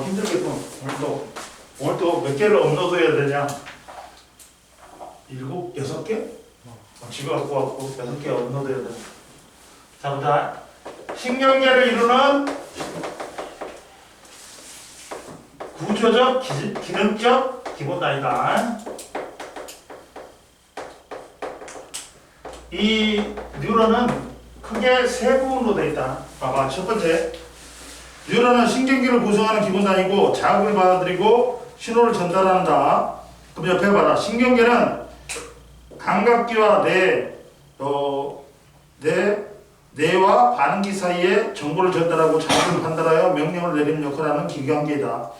힘들겠군. 오늘 또 몇 개를 업로드해야 되냐? 7, 6개? 집에 갖고 왔고 6개 업로드해야 돼. 자, 보자. 신경계를 이루는 구조적, 기능적 기본 단위다. 이 뉴런은 크게 세 부분으로 되어 있다. 봐봐. 첫 번째, 뉴런은 신경계를 구성하는 기본 단위고 자극을 받아들이고 신호를 전달한다. 그럼 옆에 봐라. 신경계는 감각기와 뇌와 반응기 사이에 정보를 전달하고 자극을 판단하여 명령을 내리는 역할을 하는 기관계이다.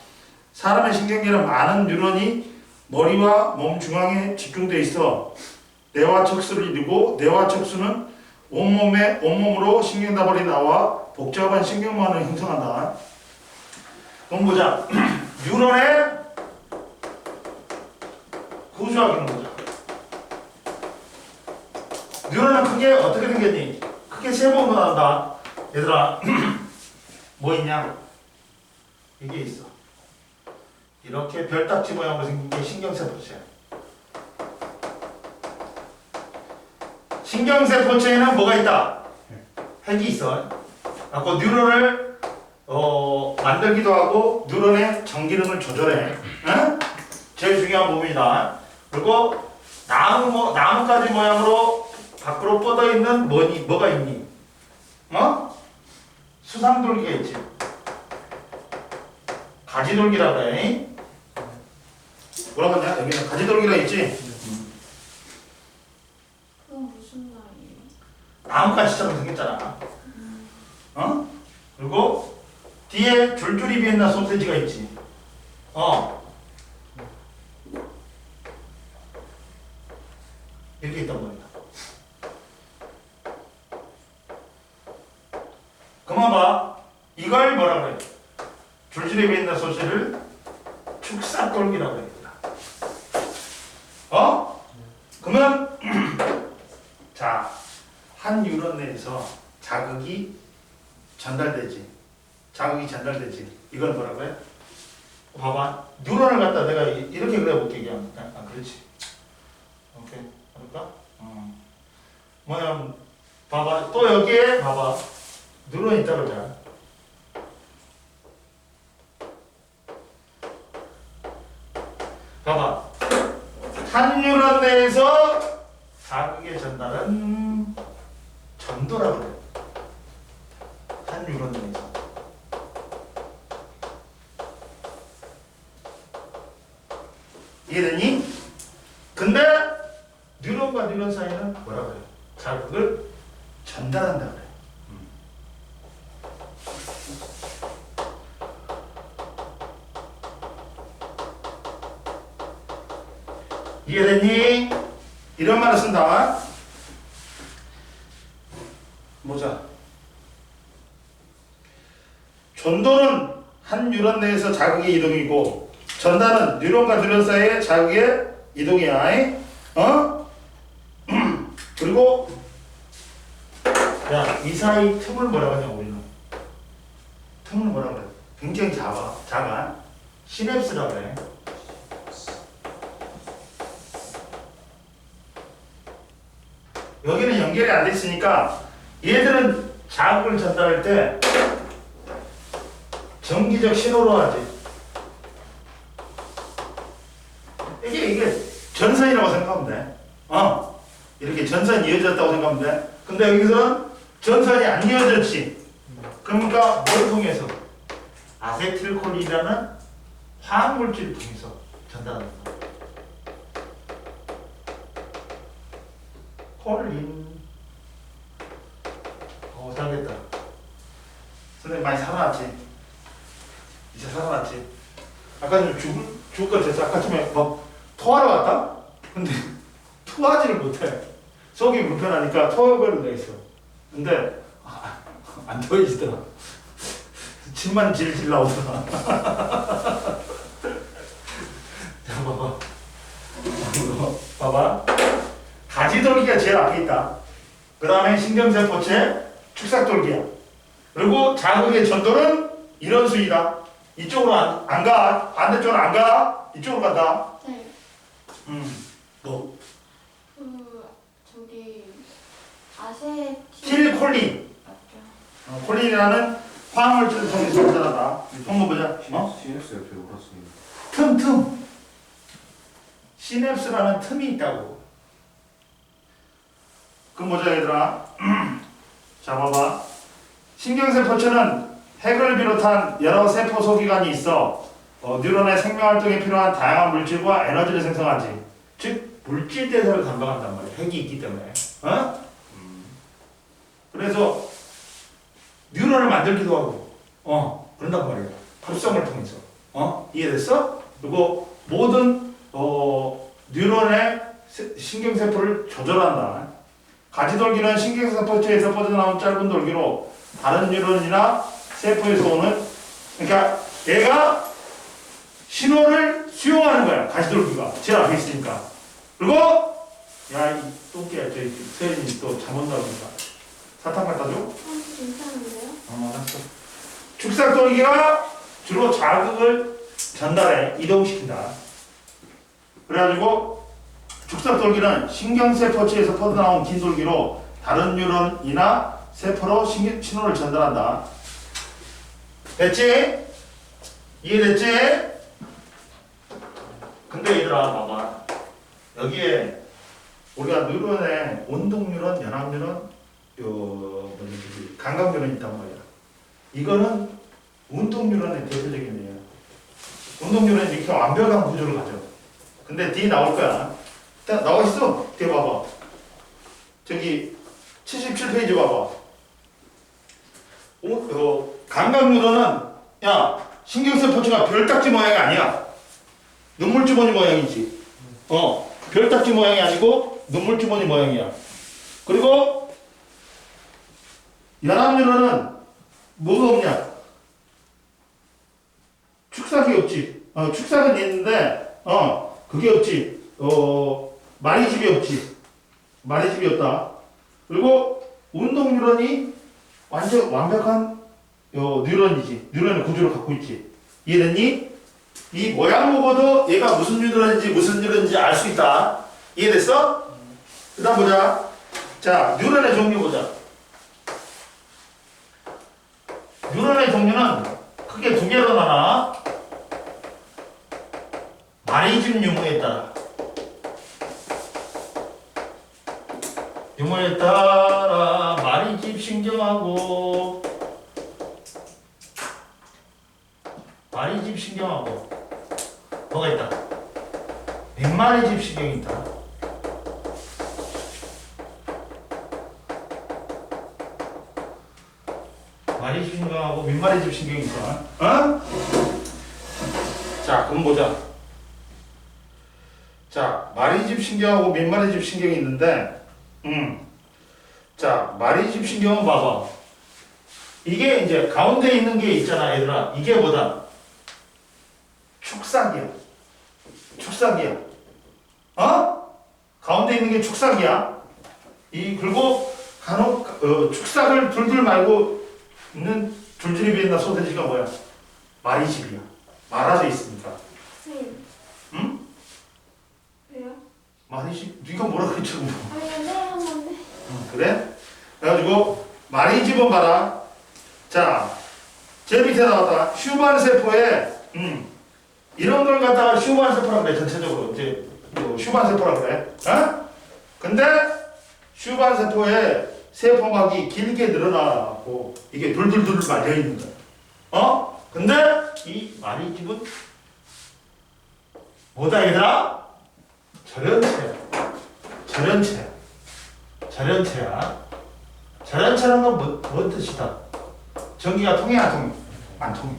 사람의 신경계는 많은 뉴런이 머리와 몸 중앙에 집중되어 있어 뇌와 척수를 이루고 뇌와 척수는 온몸으로 신경다발이 나와 복잡한 신경망을 형성한다. 그럼 보자. 뉴런의 구조학이는 보자. 뉴런은 크게 어떻게 생겼니? 크게 세 부분으로 나온다. 얘들아, 뭐 있냐? 이게 있어. 이렇게 별딱지 모양으로 생긴 게 신경세포체. 신경세포체에는 뭐가 있다? 핵이 있어. 그 뉴런을 만들기도 하고 뉴런의 전기능을 조절해. 응? 제일 중요한 부분이다. 그리고 나뭇가지 모양으로 밖으로 뻗어 있는 뭐가 있니? 수상돌기가 있지. 가지돌기라고 해. 뭐라고 하냐? 여기는 가지돌기가 있지. 그건 무슨 말이에요? 나뭇가지처럼 생겼잖아. 그리고 뒤에 줄줄이 비었나 소세지가 있지. 이렇게 있단 말이다. 그만 봐. 이걸 뭐라 그래? 줄줄이 비었나 소세지를 축사돌기라고 해. 그러면 자, 한 뉴런 내에서 자극이 전달되지. 이걸 뭐라고 해? 봐봐. 뉴런을 갖다 내가 이렇게 그려볼게. 그냥. 그렇지. 오케이. 그럴까? 뭐냐면 봐봐. 또 여기에 봐봐. 뉴런이 있다 그러자. 봐봐. 한 뉴런 내에서 자극의 전달은 전도라고 그래. 한 뉴런 내에서. 이해되니? 근데 뉴런과 뉴런 사이는 뭐라 그래? 자극을 전달한다 그래. 이해됐니? 이런 말을 쓴다. 보자. 전도는 한 뉴런 내에서 자극의 이동이고 전달은 뉴런과 뉴런 사이의 자극의 이동이야. 그리고 야, 이 사이 틈을 뭐라고 하냐 우리는. 틈을 뭐라고 그래? 굉장히 작아. 시냅스라고 그래. 여기는 연결이 안 돼 있으니까 얘들은 자극을 전달할 때 전기적 신호로 하지. 이게 전선이라고 생각하면 돼. 이렇게 전선이 이어졌다고 생각하면 돼. 근데 여기서는 전선이 안 이어졌지. 그러니까 뭘 통해서? 아세틸콜린이라는 화학물질을 통해서 전달하는 거야. 콜린. 살겠다. 선생님 많이 살아났지? 이제 살아났지? 아까 좀 죽을 것 같아서 아까 쯤에 막 토하러 갔다? 근데 토하지를 못해. 속이 불편하니까 토해버리고 있어. 근데 안 토해지더라. 침만 질질 나오더라. 자, 봐봐. 가지돌기가 제일 앞에 있다. 그 다음에 신경세포체 축삭돌기야. 그리고 자극의 전도는 이런 수이다. 이쪽으로 안 가. 반대쪽으로 안 가. 이쪽으로 간다. 네. 뭐? 저기 아세틸 틸콜린. 맞죠? 콜린이라는 화학물질을 통해서 전달한다. 한번 보자. 시냅스 옆에 올랐습니다. 틈. 시냅스라는 틈이 있다고. 그럼 보자 얘들아. 자 봐봐. 신경세포체는 핵을 비롯한 여러 세포 소기관이 있어 뉴런의 생명활동에 필요한 다양한 물질과 에너지를 생성하지. 즉 물질 대사를 담당한단 말이야. 핵이 있기 때문에. 그래서 뉴런을 만들기도 하고 그런단 말이야. 합성을 통해서. 이해됐어? 그리고 모든 뉴런의 신경세포를 조절한다. 가지돌기는 신경세포체에서 뻗어나온 짧은 돌기로 다른 뉴런이나 세포에서 오는, 그러니까 얘가 신호를 수용하는 거야. 가지돌기가 제 앞에 있으니까. 그리고 야 이 똥개야, 저기 서현이 또 잠못 나오니까 사탕 갖다 줘. 괜찮은데요? 알았어. 축삭돌기가 주로 자극을 전달해 이동시킨다. 그래가지고 축삭돌기는 신경세포체에서 뻗어나온 긴 돌기로 다른 뉴런이나 세포로 신호를 전달한다. 됐지? 이해됐지? 근데 얘들아 봐봐. 여기에 우리가 뉴런에 운동뉴런, 연합뉴런, 감각뉴런이 있단 말이야. 이거는 운동뉴런의 대표적인 예야. 운동뉴런이 이렇게 완벽한 구조를 가져. 근데 뒤에 나올 거야. 일단 나와 있어. 뒤에 봐봐. 저기 77페이지 봐봐. 감각뉴런은 야 신경세포체가 별딱지 모양이 아니야. 눈물주머니 모양이지. 별딱지 모양이 아니고 눈물주머니 모양이야. 그리고 연합뉴런은 뭐가 없냐? 축삭이 없지. 축삭은 있는데 그게 없지. 마리집이 없지. 마리집이 없다. 그리고 운동뉴런이 완전 완벽한 뉴런이지. 뉴런의 구조를 갖고 있지. 이해됐니? 이 모양 보고도 얘가 무슨 뉴런인지 알 수 있다. 이해됐어? 그 다음 보자. 자, 뉴런의 종류 보자. 뉴런의 종류는 크게 두 개로 나눠. 마리집 유무에 따라. 유무에 따라 마리집 신경하고 마리집 신경하고 뭐가 있다? 민마리집 신경이 있다. 마리집 신경하고 민마리집 신경이 있다. 자, 그럼 보자. 자, 마리집 신경하고 민마리집 신경이 있는데 자, 마리집 신경은 봐봐. 이게 이제 가운데 있는 게 있잖아, 얘들아. 이게 뭐다? 축삭이야. 축삭이야. 가운데 있는 게 축삭이야. 그리고 간혹 축삭을 둘둘 말고 있는 줄줄이 비엔나 소세지가 뭐야? 마리집이야. 말아져 있으니까. 선생님. 응? 왜요? 마리집? 네가 뭐라 그랬지? 아니, 네, 한 건데. 그래? 그래가지고 마리집은 봐라. 자, 제일 밑에 나왔다. 휴반 세포에 이런 걸 갖다가 휴반 세포라고 그래. 전체적으로 이제 휴반 세포라고 그래. 근데 휴반 세포에 세포막이 길게 늘어나고 이게 둘둘둘 말려 있는 거야. 근데 이 마리집은 뭐다 얘들아? 절연체야. 절연체야. 절연체라는 건 뭔 뜻이다? 전기가 통해 안 통해? 안 통해.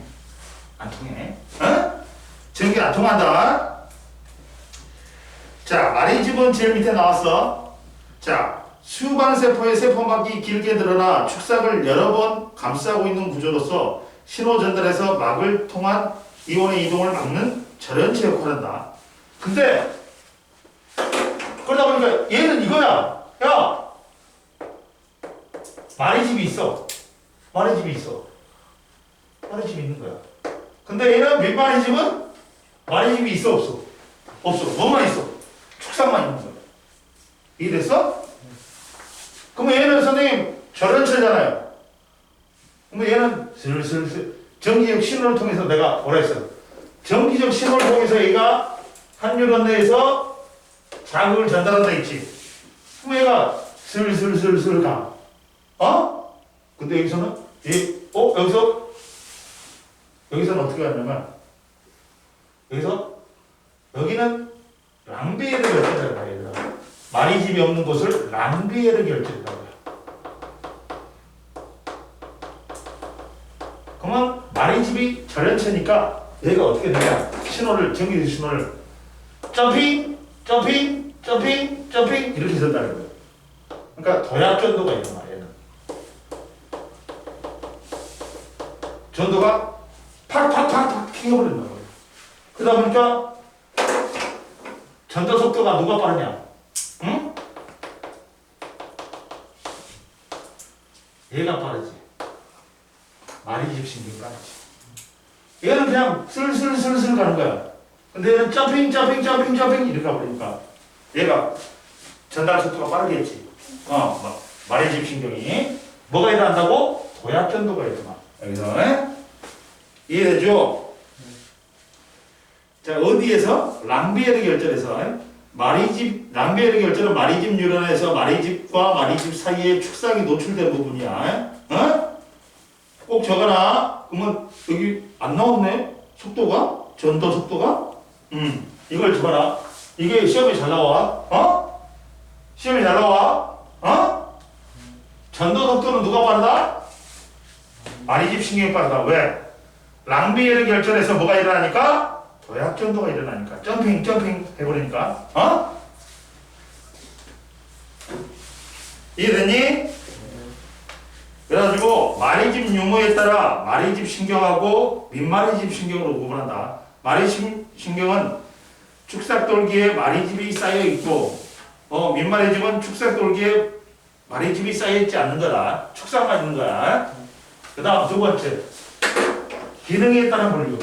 안 통해. 전기가 안 통한다. 자, 마리집은 제일 밑에 나왔어. 자, 수반세포의 세포막이 길게 늘어나 축삭을 여러 번 감싸고 있는 구조로서 신호 전달에서 막을 통한 이온의 이동을 막는 절연체 역할을 한다. 근데 그러다 보니까 얘는 이거야. 야, 마리집이 있어. 마리집이 있는 거야. 근데 얘는 민마리즘은 마리즘이 있어 없어? 없어. 뭐만 있어? 축상만 있는 거야. 이해됐어? 그러면 얘는 선생님 절연체잖아요. 그러면 얘는 슬슬 전기적 신호를 통해서 내가 뭐라 했어요? 전기적 신호를 통해서 얘가 한 뉴런 내에서 자극을 전달한다 했지. 그럼 얘가 슬슬 가. 어? 근데 여기서는 여기서는 어떻게 하냐면 여기는 랑비에르 결제라고 해요. 마리집이 없는 곳을 랑비에르 결제라고 해요. 그러면 마리집이 절연체니까 얘가 어떻게 되냐? 전기적 신호를 점핑 이렇게 전달해요. 그러니까 도약 전도가 있단 말이에요. 얘는. 전도가 팍팍팍팍 튀겨버린다고 해요. 그러다 보니까 전도 속도가 누가 빠르냐? 응? 얘가 빠르지. 마리집 신경이 빠르지. 얘는 그냥 슬슬 가는 거야. 근데 얘는 점핑 이렇게 가버리니까 얘가 전달 속도가 빠르겠지. 마리집 신경이 뭐가 일어난다고? 도약 전도가 일어나. 여기서 이해되죠? 자, 어디에서? 랑비에르 결절에서 랑비에르 결절은 마리집 뉴런에서 마리집과 마리집 사이에 축상이 노출된 부분이야. 꼭 적어놔. 그러면 여기 안 나왔네? 속도가? 전도 속도가? 이걸 적어놔. 이게 시험에 잘 나와. 시험에 잘 나와. 전도 속도는 누가 빠르다? 마리집 신경이 빠르다. 왜? 랑비에르 결절에서 뭐가 일어나니까? 도약 전도가 일어나니까. 점핑 해버리니까. 이해됐니? 그래가지고 마리집 유무에 따라 마리집 신경하고 민마리집 신경으로 구분한다. 마리집 신경은 축삭돌기에 마리집이 쌓여있고 민마리집은 축삭돌기에 마리집이 쌓여있지 않는 거다. 축삭만 있는 거야. 그 다음 두 번째 기능에 따른 분류.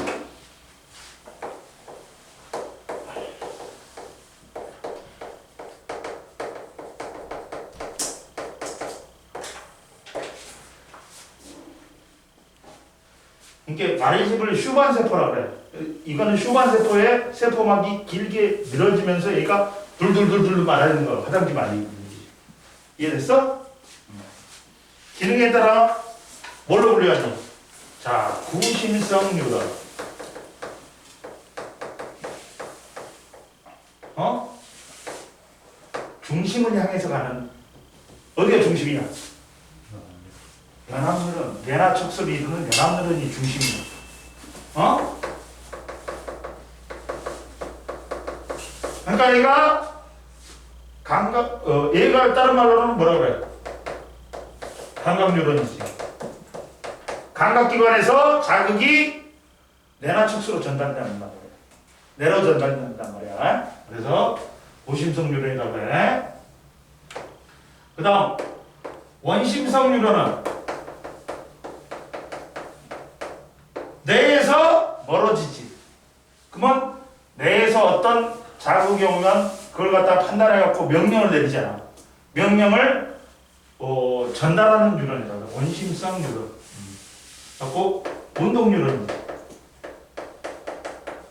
이게 마리집을 슈반 세포라 그래. 이거는 슈반 세포의 세포막이 길게 늘어지면서 얘가 둘둘 말하는 거. 화장지 많이. 이해됐어? 기능에 따라 뭘로 분류하니? 자, 구심성 뉴런. 중심을 향해서 가는 어디가 중심이냐? 연합뉴런, 내나척수를 이루는 연합뉴런이 중심이야. 그러니까 얘가 얘가 다른 말로는 뭐라 그래? 감각뉴런이지. 감각기관에서 자극이 내나척수로 전달된단 말이야. 내로 전달된단 말이야. 그래서 고심성 뉴런이라고 해. 그 다음 원심성 뉴런은 뇌에서 멀어지지. 그러면 뇌에서 어떤 자극이 오면 그걸 갖다 판단해갖고 명령을 내리잖아. 명령을 전달하는 뉴런이라고 해. 원심성 뉴런. 그래갖고 운동 뉴런이지.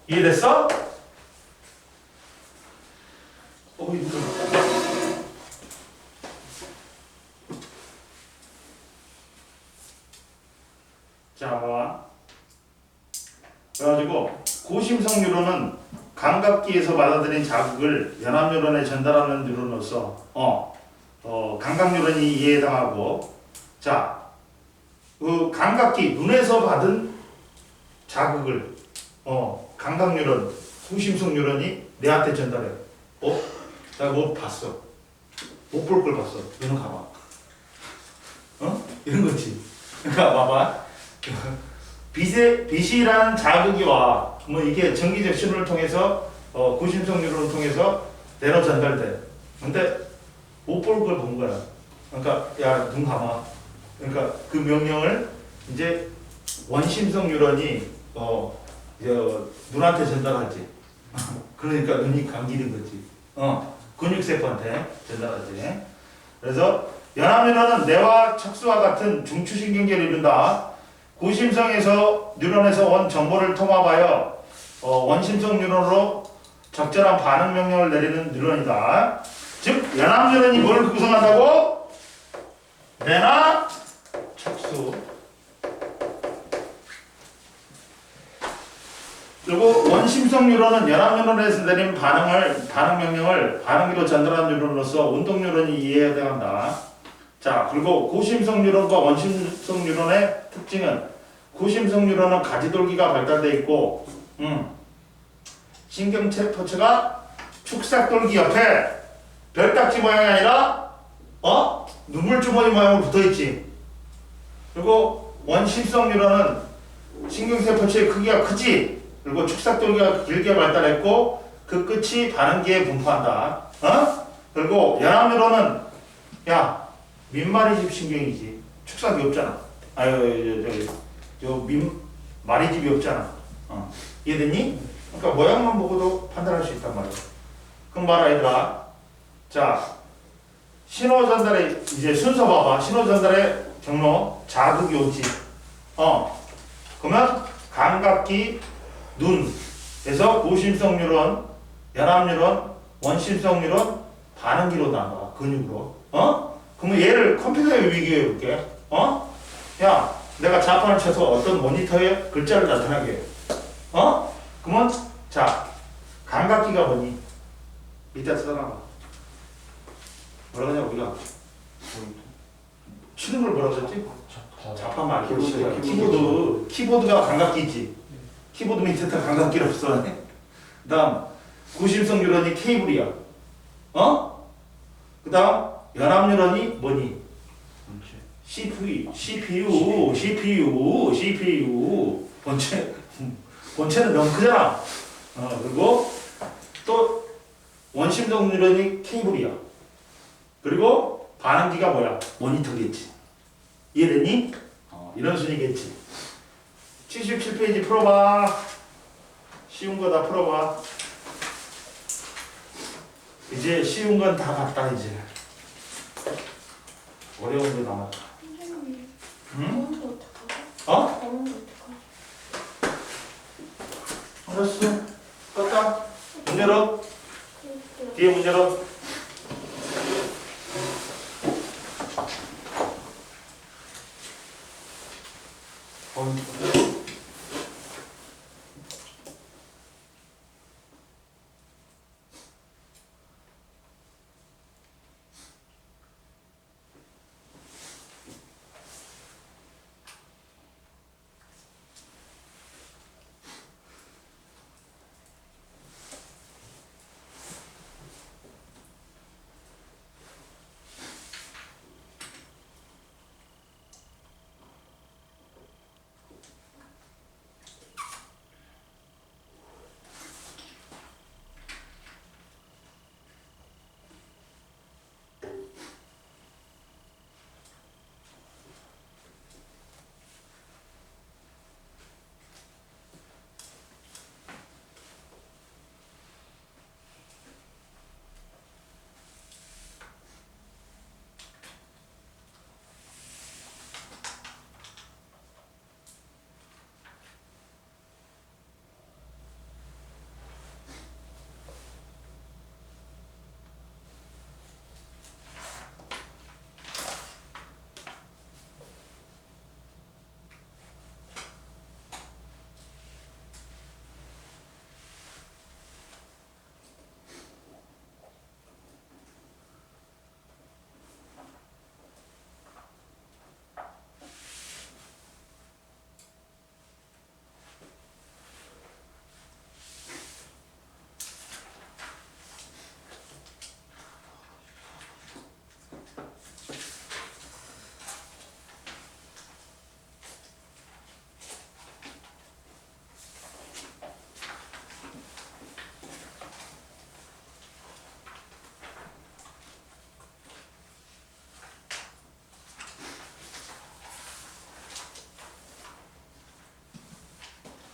이해됐어? 자, 그래가지고 고심성 뉴런은 감각기에서 받아들인 자극을 연합 뉴런에 전달하는 뉴런으로서 감각 뉴런이 이해에 해당하고, 자, 그 감각기 눈에서 받은 자극을 감각 뉴런, 고심성 뉴런이 뇌한테 전달해. 나 뭐 봤어. 못 볼 걸 봤어. 얘는 가봐. 이런 거지. 그러니까 봐봐. 빛이라는 자극이 와. 뭐 이게 전기적 신호를 통해서 고심성 뉴런을 통해서 뇌로 전달돼. 근데 못 볼 걸 본 거야. 그러니까 야, 눈 감아. 그러니까 그 명령을 이제 원심성 뉴런이 눈한테 전달하지. 그러니까 눈이 감기는 거지. 근육세포한테 전달하지. 그래서 연합뉴런은 뇌와 척수와 같은 중추신경계를 이룬다. 구심성에서 뉴런에서 온 정보를 통합하여 원심성 뉴런으로 적절한 반응 명령을 내리는 뉴런이다. 즉 연합뉴런이 뭘 구성한다고? 뇌나 척수. 그리고 원심성 뉴런은 연합뉴런에서 내린 반응 명령을 반응기로 전달하는 뉴런으로서 운동 뉴런이 이해해야 한다. 자, 그리고 고심성 뉴런과 원심성 뉴런의 특징은 고심성 뉴런은 가지돌기가 발달되어 있고, 신경체포체가 축삭돌기 옆에 별딱지 모양이 아니라 눈물주머니 모양으로 붙어있지. 그리고 원심성 뉴런은 신경세포체의 크기가 크지. 그리고 축삭돌기가 길게 발달했고 그 끝이 반응기에 분포한다. 그리고 연합뉴런은 민마리집 신경이지. 축삭이 없잖아. 마리집이 없잖아. 이해됐니? 그러니까 모양만 보고도 판단할 수 있단 말이야. 그럼 봐라 얘들아. 자, 신호 전달의 이제 순서 봐봐. 신호 전달의 경로 자극이 오지. 그러면 감각기 눈에서 고심성 뉴런, 연합뉴런, 원심성 뉴런, 반응기로 나눠. 근육으로. 그러면 얘를 컴퓨터에 비교해 볼게. 내가 자판을 쳐서 어떤 모니터에 글자를 나타나게 해. 그러면 자, 감각기가 뭐니? 밑에 써놔봐. 뭐라 그러냐 우리가? 치는 걸 뭐라 그랬지? 자판 말고 키보드가 감각기지. 키보드 밑에 다 감각기라고 써놨네. 그 다음 구심성 뉴런이 케이블이야. 그 다음 연합뉴런이 뭐니? CPU. 본체는 너무 크잖아. 그리고 또 원심성 뉴런이 케이블이야. 그리고 반응기가 뭐야? 모니터겠지. 이해됐니? 이런 순위겠지. 77페이지 풀어봐. 쉬운 거 다 풀어봐. 이제 쉬운 건 다 갔다 이제. 어려운 게 남았다. 선생님. 응? 더운 거 어떡하죠? 어? 더운 거 어떡하죠? 알았어. 껐다. 문 열어. 그럴게요. 뒤에 문 열어.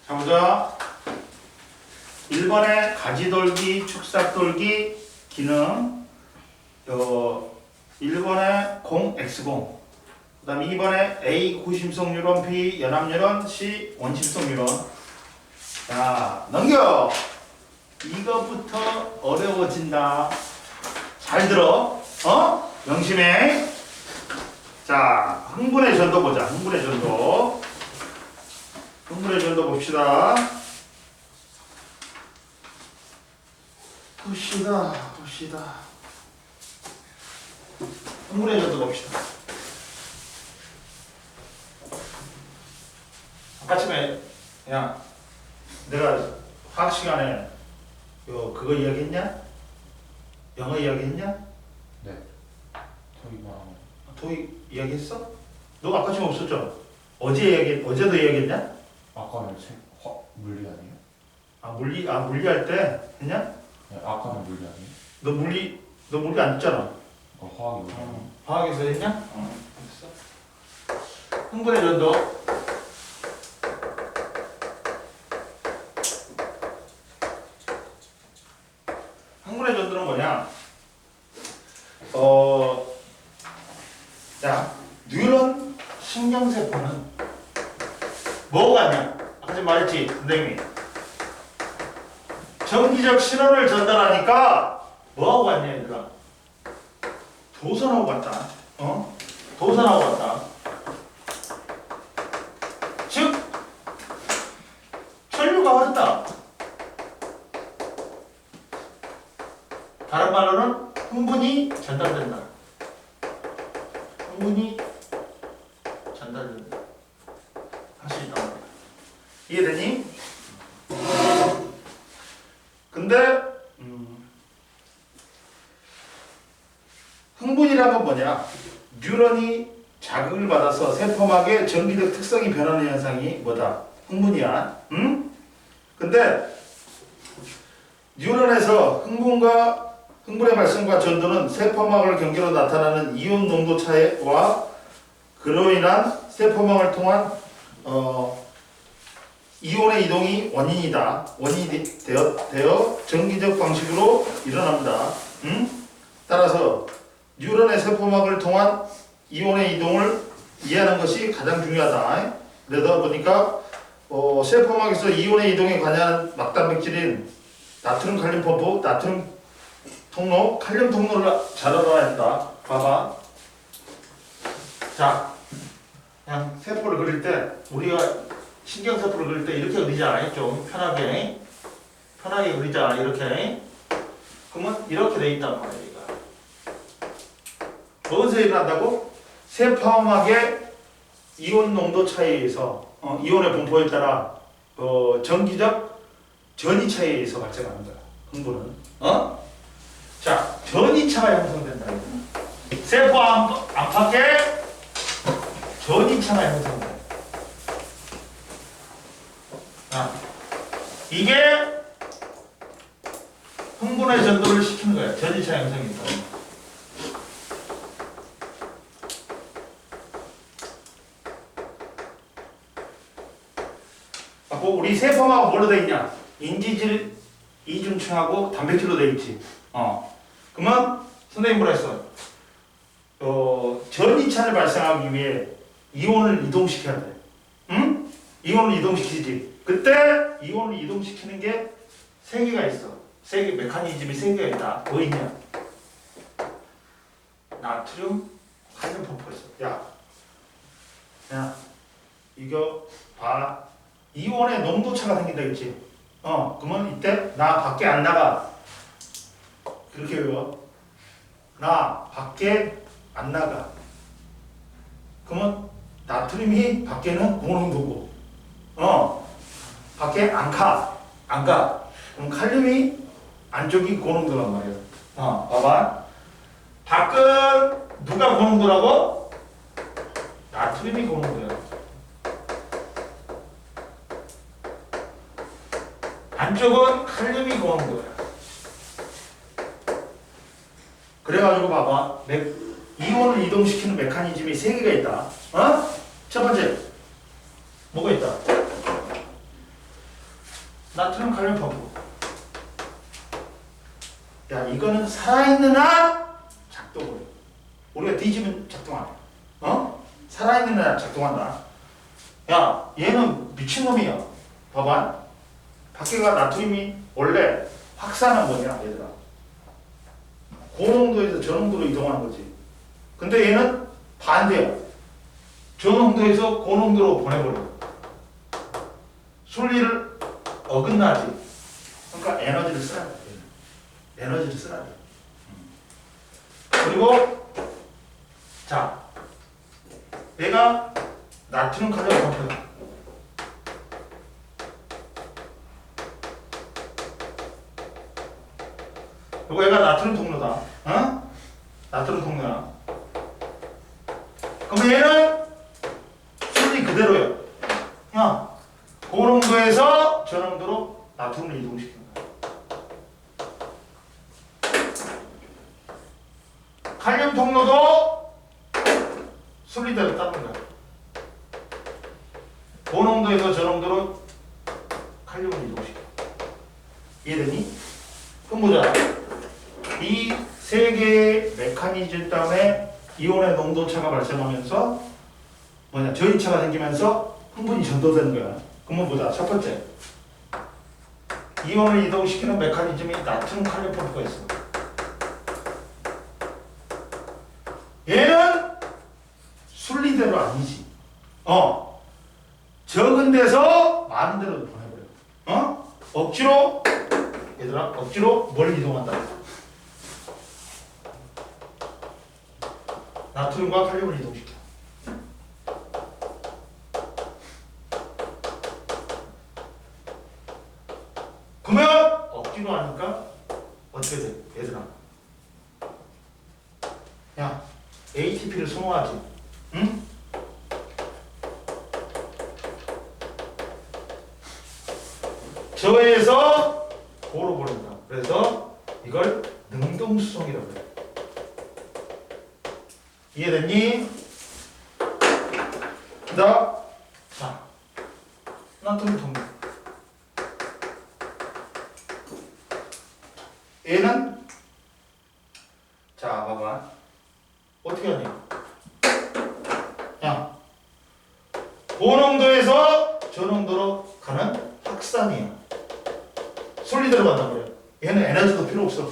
자 보자. 1번에 가지돌기, 축삭돌기 기능. 1번에 공 X공. 그 다음에 2번에 A 구심성 유론, B 연합 유론, C 원심성 유론. 자 넘겨. 이거부터 어려워진다. 잘 들어. 명심해. 자 흥분의 전도 보자. 흥분의 전도. 흥분의 전도 봅시다. 봅시다. 흥분의 전도 봅시다. 아까 처음에 그냥 내가 화학 시간에 그거 이야기했냐? 영어 이야기했냐? 네. 저기 뭐 토익 이야기했어? 너 아까 지금 없었죠? 어제도 이야기했냐? 아까는 물리 아니에요? 물리 할 때 했냐? 네, 아까는 물리 아니에요? 너 물리 안 했잖아. 화학이 어려워요. 화학에서 했냐? 했어. 흥분의 전도. 흥분의 전도는 뭐냐? 자, 뉴런 신경세포는 뭐가 같냐? 아까 전에 말했지, 선생님이. 전기적 신호를 전달하니까 뭐하고 같냐, 얘들아? 도선하고 같다. 도선하고 같다. 즉, 혈류가 흐른다. 다른 말로는 흥분이 전달된다. 흥분이 전달된다. 할 수 있다. 이해되니? 근데 흥분이란 건 뭐냐? 뉴런이 자극을 받아서 세포막의 전기적 특성이 변하는 현상이 뭐다? 흥분이야. 응? 근데 뉴런에서 흥분의 발생과 전도는 세포막을 경계로 나타나는 이온 농도 차이와 그로 인한 세포막을 통한 이온의 이동이 원인이다. 원인이 되어 전기적 방식으로 일어납니다. 따라서 뉴런의 세포막을 통한 이온의 이동을 이해하는 것이 가장 중요하다. 그러다 보니까 세포막에서 이온의 이동에 관여하는 막단백질인 나트륨 칼륨 펌프, 나트륨 통로, 칼륨 통로를 잘 알아야 한다. 봐봐. 자, 그냥 세포를 그릴 때 우리가 신경세포를 그릴 때 이렇게 그리잖아. 좀 편하게 그리자. 이렇게. 그러면 이렇게 돼 있단 말이야. 무엇에 일어난다고? 세포막의 이온 농도 차이에 의해서 이온의 분포에 따라 전기적 전이 차이에 의해서 발생하는 거야. 흥분은. 자, 전이차가 형성된다. 세포 안팎에 전이차가 형성된다. 이게 흥분의 전도를 시키는 거야. 전이차 형성이 있다. 우리 세포막은 뭘로 되어 있냐? 인지질 이중층하고 단백질로 되어 있지. 그러면 선생님 뭐라 했어? 전이차를 발생하기 위해 이온을 이동시켜야 돼. 응? 이온을 이동시키지. 그때 이온을 이동시키는 게 세 개가 있어. 메커니즘이 세 개가 있다. 뭐 있냐? 나트륨, 칼륨 펌프 있어. 야, 이거 봐. 이온의 농도차가 생긴다 했지. 그러면 이때 나 밖에 안 나가. 그렇게 외워. 나 밖에 안 나가. 그러면 나트륨이 밖에는 고농도고, 밖에 안 가. 그럼 칼륨이 안쪽이 고농도란 말이야. 봐봐. 밖은 누가 고농도라고? 나트륨이 고농도야. 안쪽은 칼륨이 고농도야. 그래가지고 봐봐. 이온을 이동시키는 메커니즘이 세 개가 있다. 첫 번째 뭐가 있다? 나트륨 칼륨 펌프. 야, 이거는 살아있는 한 작동을 해. 우리가 뒤지면 작동 안 해. 살아있는 한 작동한다. 야, 얘는 미친놈이야. 봐봐. 밖에가 나트륨이 원래 확산은 뭐냐, 얘들아. 고농도에서 저농도로 이동하는 거지. 근데 얘는 반대야. 저농도에서 고농도로 보내버려. 순리를 어긋나지. 그러니까 에너지를 써야 돼. 에너지를 써야 돼. 그리고 자, 얘가 나트륨 칼륨 펌프야. 그리고 얘가 나트륨 통로다. 나트륨 통로야. 그럼 얘는 순리 그대로야. 야, 고농도에서 저농도로 나트륨을 이동시키는 거야. 칼륨 통로도 순리대로 따는 거야. 고농도에서 저농도로 칼륨을 이동시켜. 이해되니? 그럼 보자. 이 세 개의 메커니즘 때문에 이온의 농도차가 발생하면서 전이차가 생기면서 흥분이 전도되는 거야. 그러면 보자. 첫 번째, 이온을 이동시키는 메커니즘이 나트륨 칼륨 펌프가 있어. 얘는 순리대로 아니지. 적은 데서 많은 데로 보내버려. 억지로, 얘들아, 억지로 뭘 이동한다. 나트륨과 칼륨을 이동시켜. 그러면 억지로 하니까 어떻게 돼? 얘들아, 야, ATP를 소모하지. 응? 저에서 고로 보낸다. 그래서 이걸 능동수송이라고 해. 이해됐니? 자, 나트륨 통로. 얘는 자, 봐봐. 어떻게 하냐? 야, 고농도에서 저농도로 가는 확산이야. 순리대로 간단 말이야. 얘는 에너지도 필요 없어.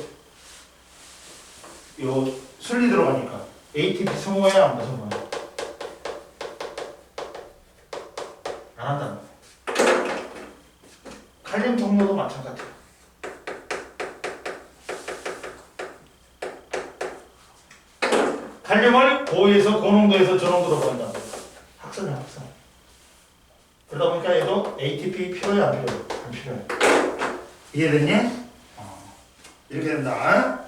요 순리대로 가니까 ATP 소모해야 안 소모해? 안 한다는 거야. 칼륨 통로도 마찬가지야. 칼륨을 고에서 고농도에서 저농도로 보낸다는 거야. 확산이야, 확산. 그러다 보니까 얘도 ATP 필요해, 안 필요해? 안 필요해. 이해됐니? 이렇게 된다.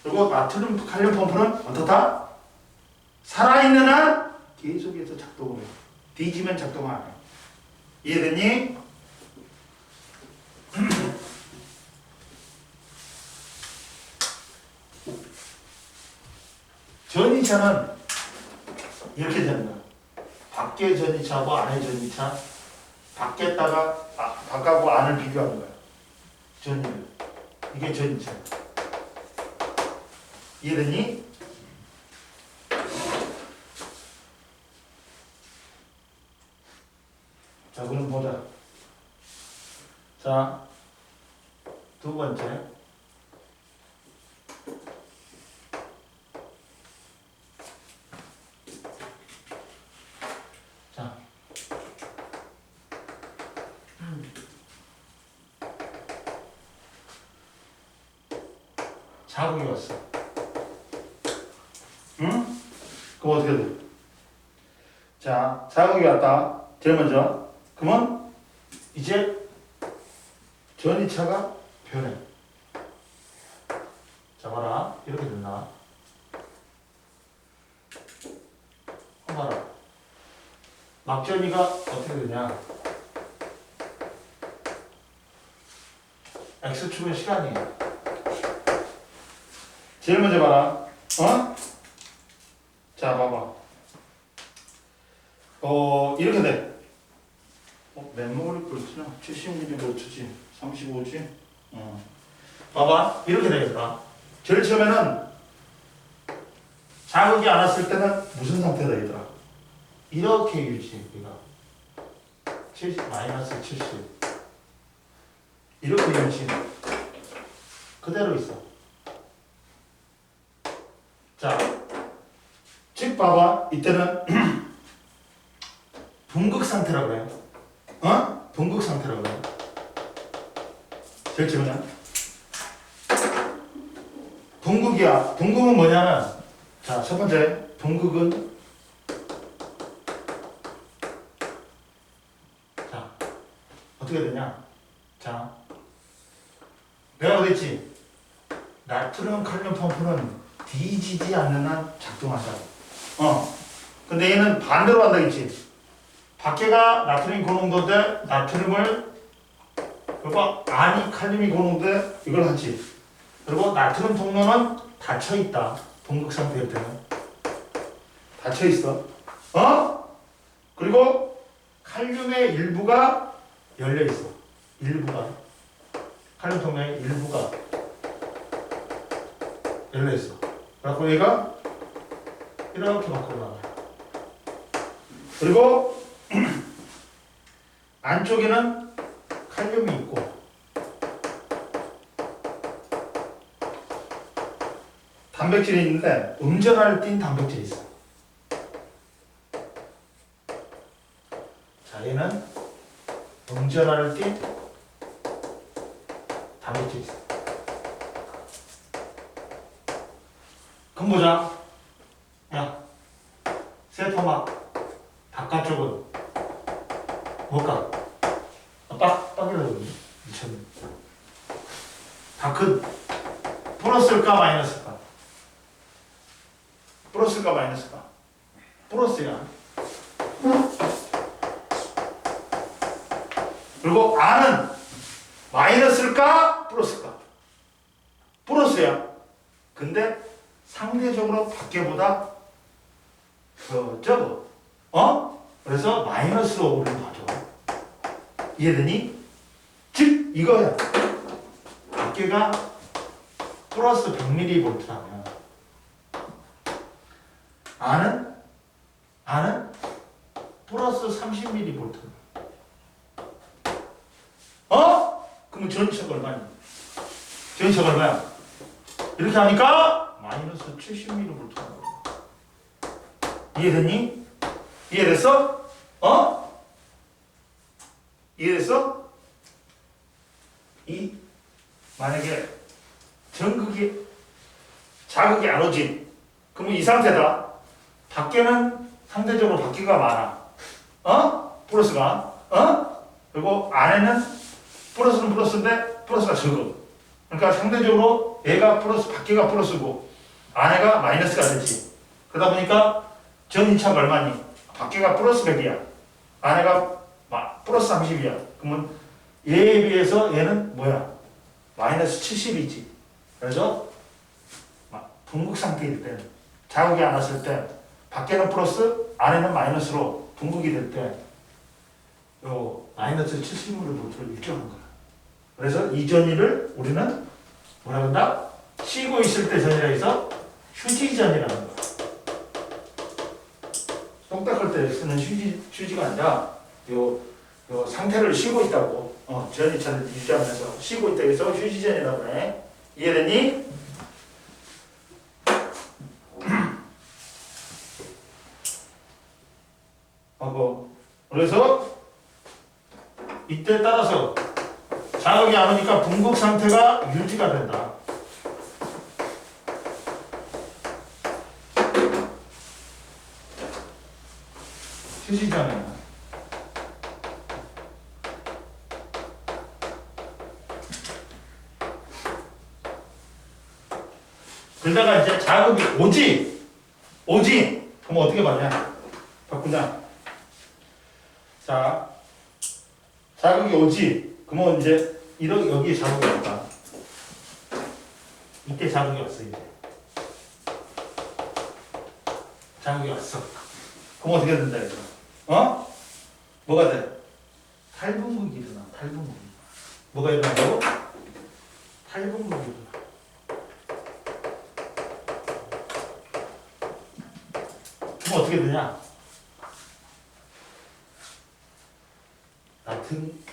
그리고 나트륨 칼륨 펌프는 어떻다? 살아있는 한 계속해서 작동을 해. 뒤지면 작동 안 해. 이해됐니? 전이차는 이렇게 되는 거야. 밖에 전이차하고 안에 전이차. 밖에다가 밖하고 안을 비교하는 거야. 전이를. 이게 전이차. 이해됐니? 자, 그럼 보자. 자, 두 번째. 자, 자극이 왔어. 응? 그럼 어떻게 돼? 자, 자극이 왔다. 제일 먼저. 그러면 이제 전이차가 변해. 자, 봐라. 이렇게 됐나? 봐라. 막전이가 어떻게 되냐? X축은 시간이에요. 제일 먼저 봐라. 자, 봐봐. 이렇게 돼. 맨몸을 볼트나 70mm지 35지. 봐봐 이렇게 되겠다. 제일 처음에는 자극이 안 왔을 때는 무슨 상태다 얘들아? 이렇게 유지. 우리가 70 마이너스 70 이렇게 유지. 그대로 있어. 자, 즉 봐봐 이때는 분극 상태라고 해요. 분극 상태라고 해요. 제일 처음에는 분극이야. 분극은 뭐냐면 자, 첫 번째 분극은 자 어떻게 되냐? 자, 내가 그랬지. 나트륨 칼륨 펌프는 뒤지지 않는 한 작동한다고. 근데 얘는 반대로 한다 했지. 밖에가 나트륨 고농도인데 나트륨을 그리고 안이 칼륨이 고농도인데 이걸 하지. 그리고 나트륨 통로는 닫혀 있다. 분극 상태일 때는 닫혀 있어. 그리고 칼륨의 일부가 열려 있어. 일부가 칼륨 통로의 일부가 열려 있어. 그래서 얘가 이렇게 밖으로 나와요. 그리고 안쪽에는 칼륨이 있고 단백질이 있는데 음전하를 띤 단백질이 있어. 자, 얘는 음전하를 띤 단백질이 있어. 그럼 보자. 야, 세포막 바깥쪽은 뭘까? 빡이라고 미쳤네. 다크 플러스일까 마이너스일까? 플러스일까 마이너스일까? 플러스야. 그리고 R은 마이너스일까 플러스일까? 플러스야. 근데 상대적으로 밖에보다 더 적어. 그래서 마이너스로 우리는 봐줘. 이해되니? 즉 이거야. 밖에가 플러스 100mV라면 안은 플러스 30mV. 그러면 전체가 얼마니? 전체가 얼마야? 이렇게 하니까 마이너스 70mV. 이해됐니? 이해됐어? 이해됐어? 만약에 전극이 자극이 안 오지. 그러면 이 상태다. 밖에는 상대적으로 밖에가 많아. 플러스가. 그리고 안에는 플러스는 플러스인데 플러스가 적어. 그러니까 상대적으로 얘가 플러스, 밖에가 플러스고 안에가 마이너스가 되지. 그러다 보니까 전인차가 얼마니? 밖에가 플러스 100이야. 안에가 플러스 30이야. 그러면 얘에 비해서 얘는 뭐야? 마이너스 70이지. 그래서 분극 상태일 때, 자극이 안 왔을 때, 밖에는 플러스, 안에는 마이너스로 분극이 될 때, 요 마이너스 70mV를 일정한 거야. 그래서 이 전위를 우리는 뭐라 그런다? 쉬고 있을 때 전이라 해서 휴지전이라는 거야. 똥 닦을 때 쓰는 휴지가 아니라 요 상태를 쉬고 있다고. 전이차를 유지하면서 쉬고 있다 해서 휴지전이라고 해. 이해되니? 그래서 이때 따라서 자극이 안 오니까 분극 상태가 유지가 된다. 휴지전에 그러다가 이제 자극이 오지. 그럼 어떻게 받냐? 바꾸자. 자, 자극이 오지. 그러면 이제 여기에 자극이 왔다. 이때 자극이 왔어 이제. 자극이 왔어. 그럼 어떻게 된다 이거? 뭐가 돼? 탈분극이 일어나. 탈분극이. 뭐가 일어나고? 탈분극이 일어나. 그럼 어떻게 되냐?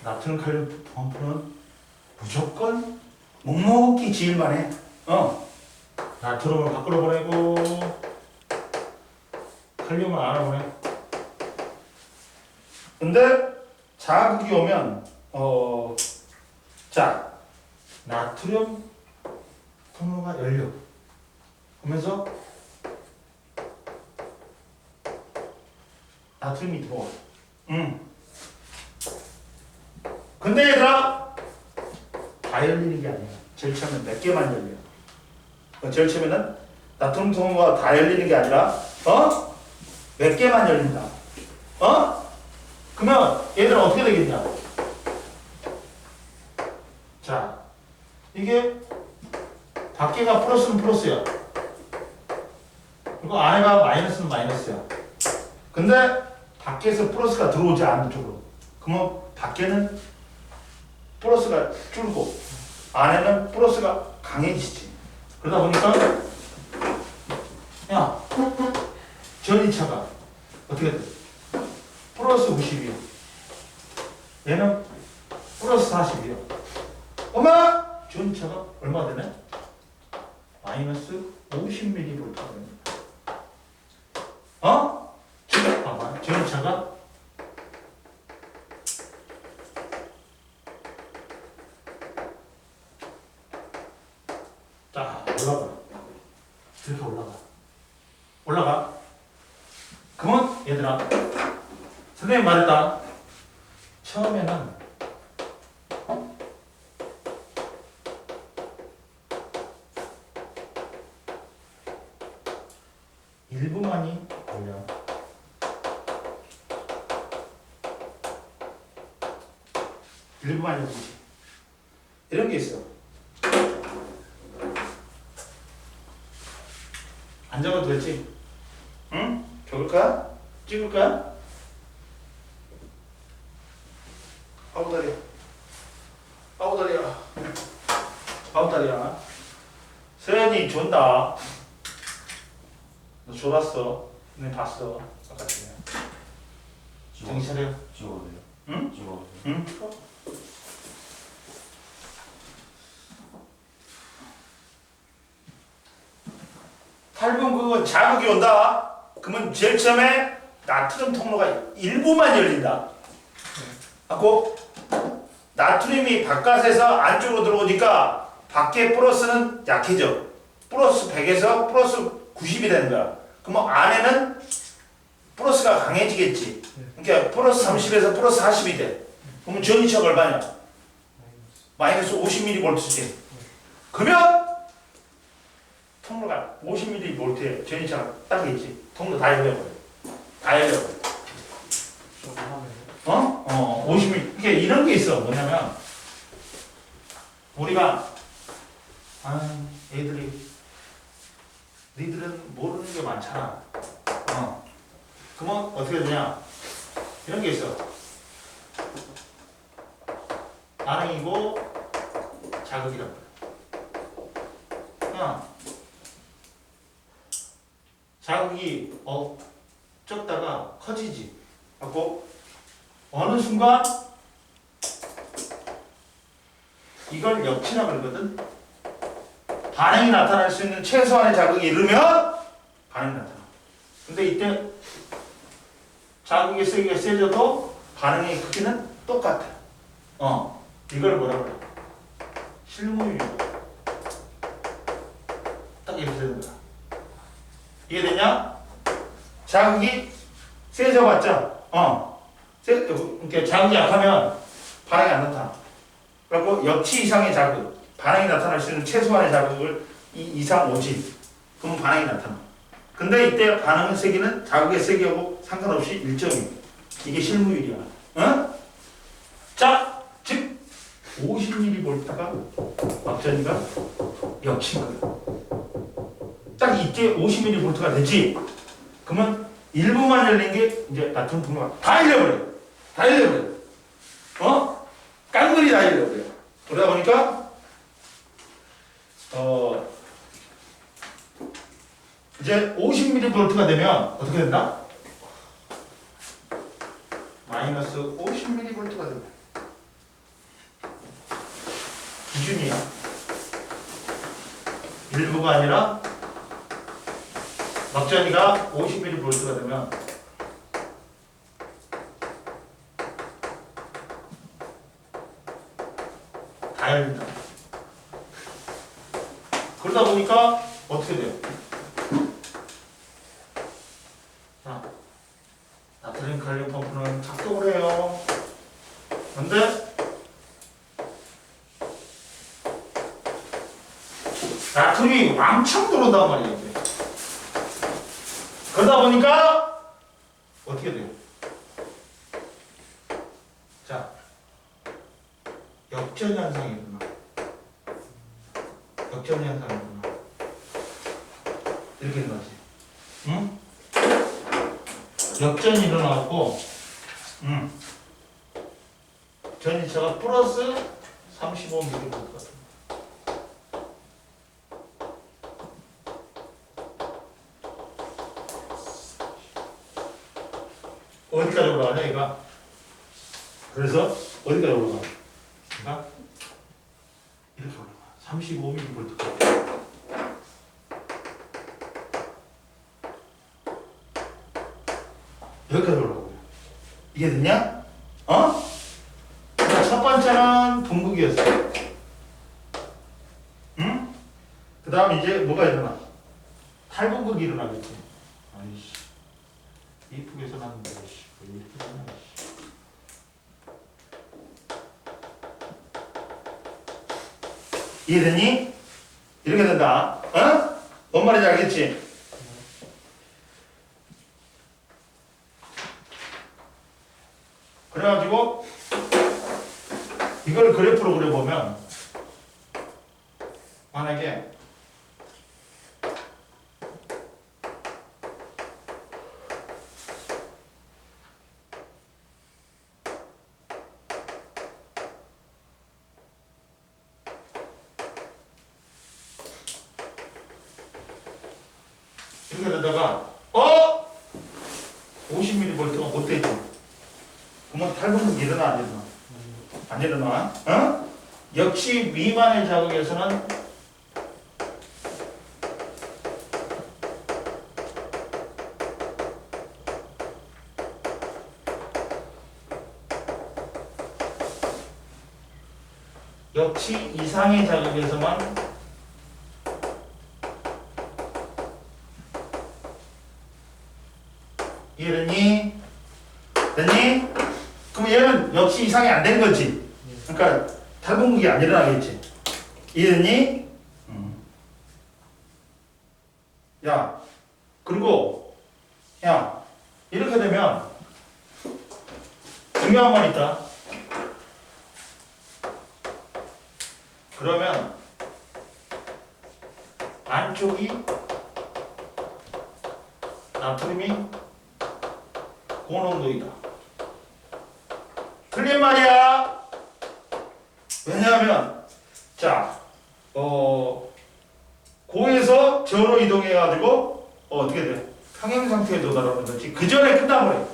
나트륨 칼륨 펌프는 무조건 묵묵히 지일만 해. 나트륨을 밖으로 보내고 칼륨을 안으로 보내. 근데 자극이 오면 자 나트륨 통로가 열려. 그러면서 나트륨이 들어와. 근데 얘들아 다 열리는 게 아니야. 제일 처음에 몇 개만 열려. 제일 처음에는 나트륨 통로가 다 열리는 게 아니라 몇 개만 열린다. 그러면 얘들은 어떻게 되겠냐? 자, 이게 밖에가 플러스는 플러스야. 그리고 안에가 마이너스는 마이너스야. 근데 밖에서 플러스가 들어오지 않는 쪽으로. 그러면 밖에는 플러스가 줄고 안에는 플러스가 강해지지. 그러다 보니까 야, 전이차가 어떻게 돼? 플러스 90이요. 얘는 플러스 40이요. 엄마! 전이차가 얼마 되네? 마이너스 50mV가 됩니다. 지금 봐봐. 전이차가 자, 올라가. 이렇게 올라가. 그러면 얘들아, 선생님 말했다. 처음에는 일부만이 올려. 일부만이 오지. 이런 게 있어. 안 적어도 되지? 응? 적을까? 찍을까? 아우다리야. 서연이 존다. 너 졸았어. 내 봤어. 아까 전에. 정신 차려. 찍어도 돼요? 응? 찍어도 돼요? 응? 탈분 그거 자극이 온다. 그러면 제일 처음에 나트륨 통로가 일부만 열린다. 하고 나트륨이 바깥에서 안쪽으로 들어오니까 밖에 플러스는 약해져. 플러스 100에서 플러스 90이 되는 거야. 그러면 안에는 플러스가 강해지겠지. 그러니까 플러스 30에서 플러스 40이 돼. 그러면 전이차가 얼마냐? 마이너스 50mV지. 그러면 통로가 50mV에 전이차가 딱 있지. 통로 다 열려버려. 50mm. 이게 이런 게 있어. 뭐냐면 우리가 니들은 모르는 게 많잖아. 그러면 어떻게 되냐? 이런 게 있어. 반응이고 자극이란 말이야. 자극이 적다가 커지지. 갖고 어느 순간 이걸 역치라 그러거든. 반응이 나타날 수 있는 최소한의 자극이 이르면 반응이 나타나. 근데 이때 자극의 세기가 세져도 반응의 크기는 똑같아. 이걸 뭐라 그래? 실무유효. 딱 이렇게 되는 거야. 이해되냐? 자극이 세져봤자, 그러니까 자극이 약하면 반응이 안 나타나. 그리고 역치 이상의 자극, 반응이 나타날 수 있는 최소한의 자극을 이상 오지. 그러면 반응이 나타나. 근데 이때 반응의 세기는 자극의 세기하고 상관없이 일정이야. 이게 실무율이야. 자, 즉 50mV가 막전이가 역치인 거야. 딱 이때 50mV가 되지. 그러면 일부만 열린 게 이제 나트륨 통로가 다 열려버려. 50mV가 되면 어떻게 된다? 마이너스 50mV가 된다. 기준이야. 일부가 아니라 막전이가 50mV가 되면 다 열린다. 그러다 보니까 어떻게 돼요? 자, 나트륨 칼륨 펌프는 작동을 해요. 그런데 나트륨이 왕창 들어온단 말이에요. 이제. 그러다 보니까 어떻게 돼요? 자, 역전 현상이 일어나. 역전 현상이 일어나. 이렇게 되는 거지. 응? 역전이 일어나고, 전이차가 플러스 35mV 같은. 어디까지 올라가냐, 얘가? 그래서 어디까지 올라가? 얘가 이렇게 올라가. 35mV. 여기까지 올라가고요. 이게 됐냐? 어? 자, 첫 번째는 분극이었어요. 응? 그 다음 이제 뭐가 일어나? 탈분극이 일어나겠지. 아이씨. 이쁘게 써놨는데, 씨. 왜 이쁘게 써놨냐, 씨. 이해되니? 이렇게 된다. 어? 뭔 말인지 알겠지? 그래가지고 이걸 그래프로 그려보면 만약에 이렇게 되다가 50mV가 못 되죠. 그러면 탈분극이 일어나 안 일어나? 안 일어나? 어? 역시 미만의 자극에서는 역시 이상의 자극에서만 이해됐니? 됐니? 그럼 얘는 역시 이상이 안 된 거지. 그러니까 탈분극이 안 일어나겠지. 이해됐니? 야, 그리고 야, 이렇게 되면 중요한 건 있다. 그러면 안쪽이 나트륨이 고농도이다. 틀린 말이야. 왜냐하면 자, 고에서 저로 이동해가지고 어떻게 돼? 평행 상태에 도달하는 거지. 그 전에 끝나버려.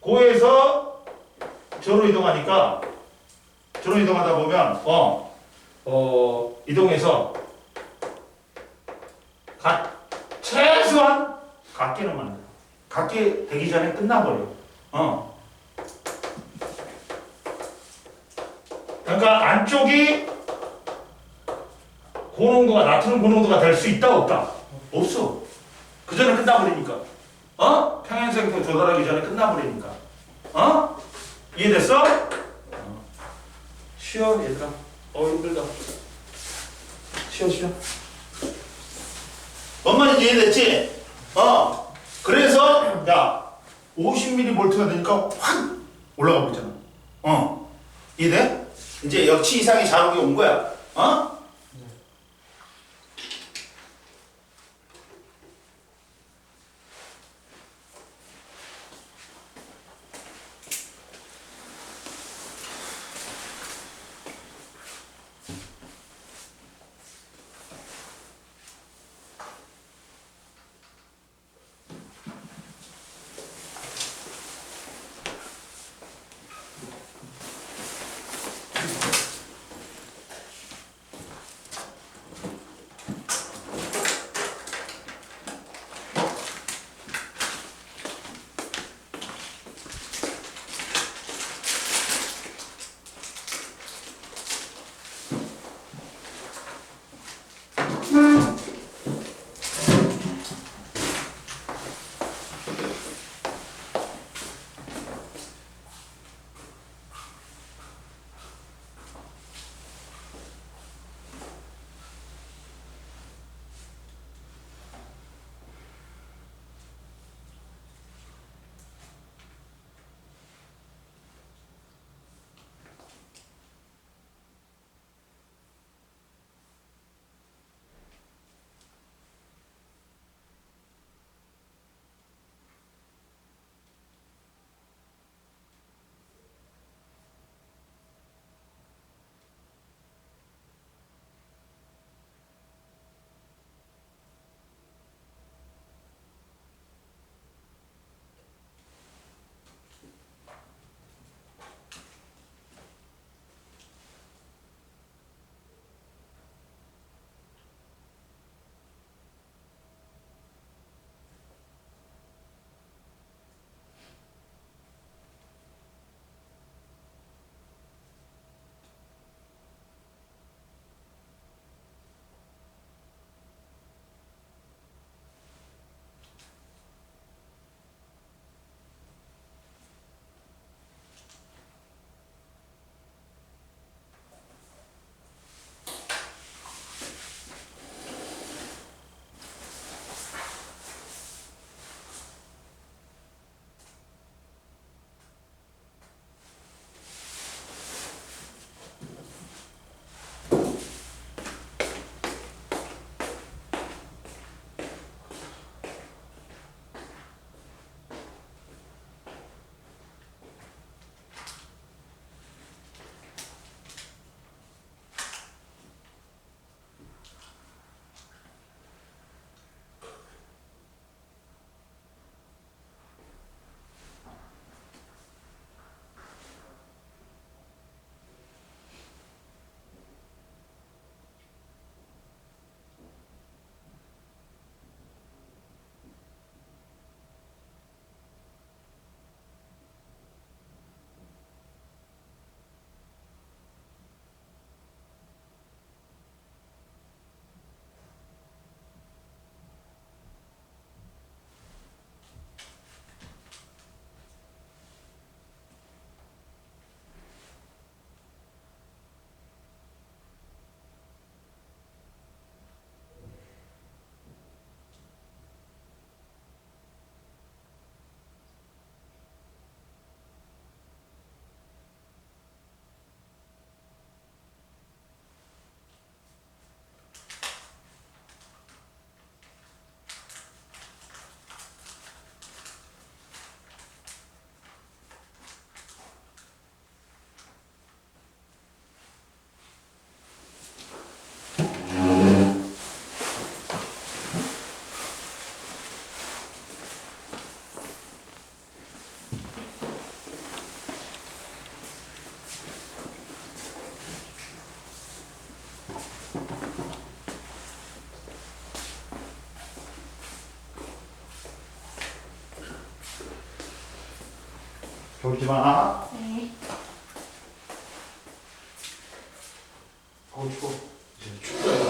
고에서 저로 이동하니까 저로 이동하다 보면 이동해서 최소한 각기는 만들어. 각기 되기 전에 끝나버려. 그러니까 안쪽이 고농도가 나트륨 고농도가 될 수 있다 없다? 없어. 그 전에 끝나버리니까. 평행 상태에 도달하기 전에 끝나버리니까. 이해됐어? 쉬어 얘들아. 힘들다. 쉬어. 뭔 말인지 이해됐지? 그래서 야 50mV가 되니까 확 올라가고 있잖아. 이해돼? 이제 역치 이상의 자극이 온 거야. 졸지 마. 네. 어우 추워. 이제 춥다.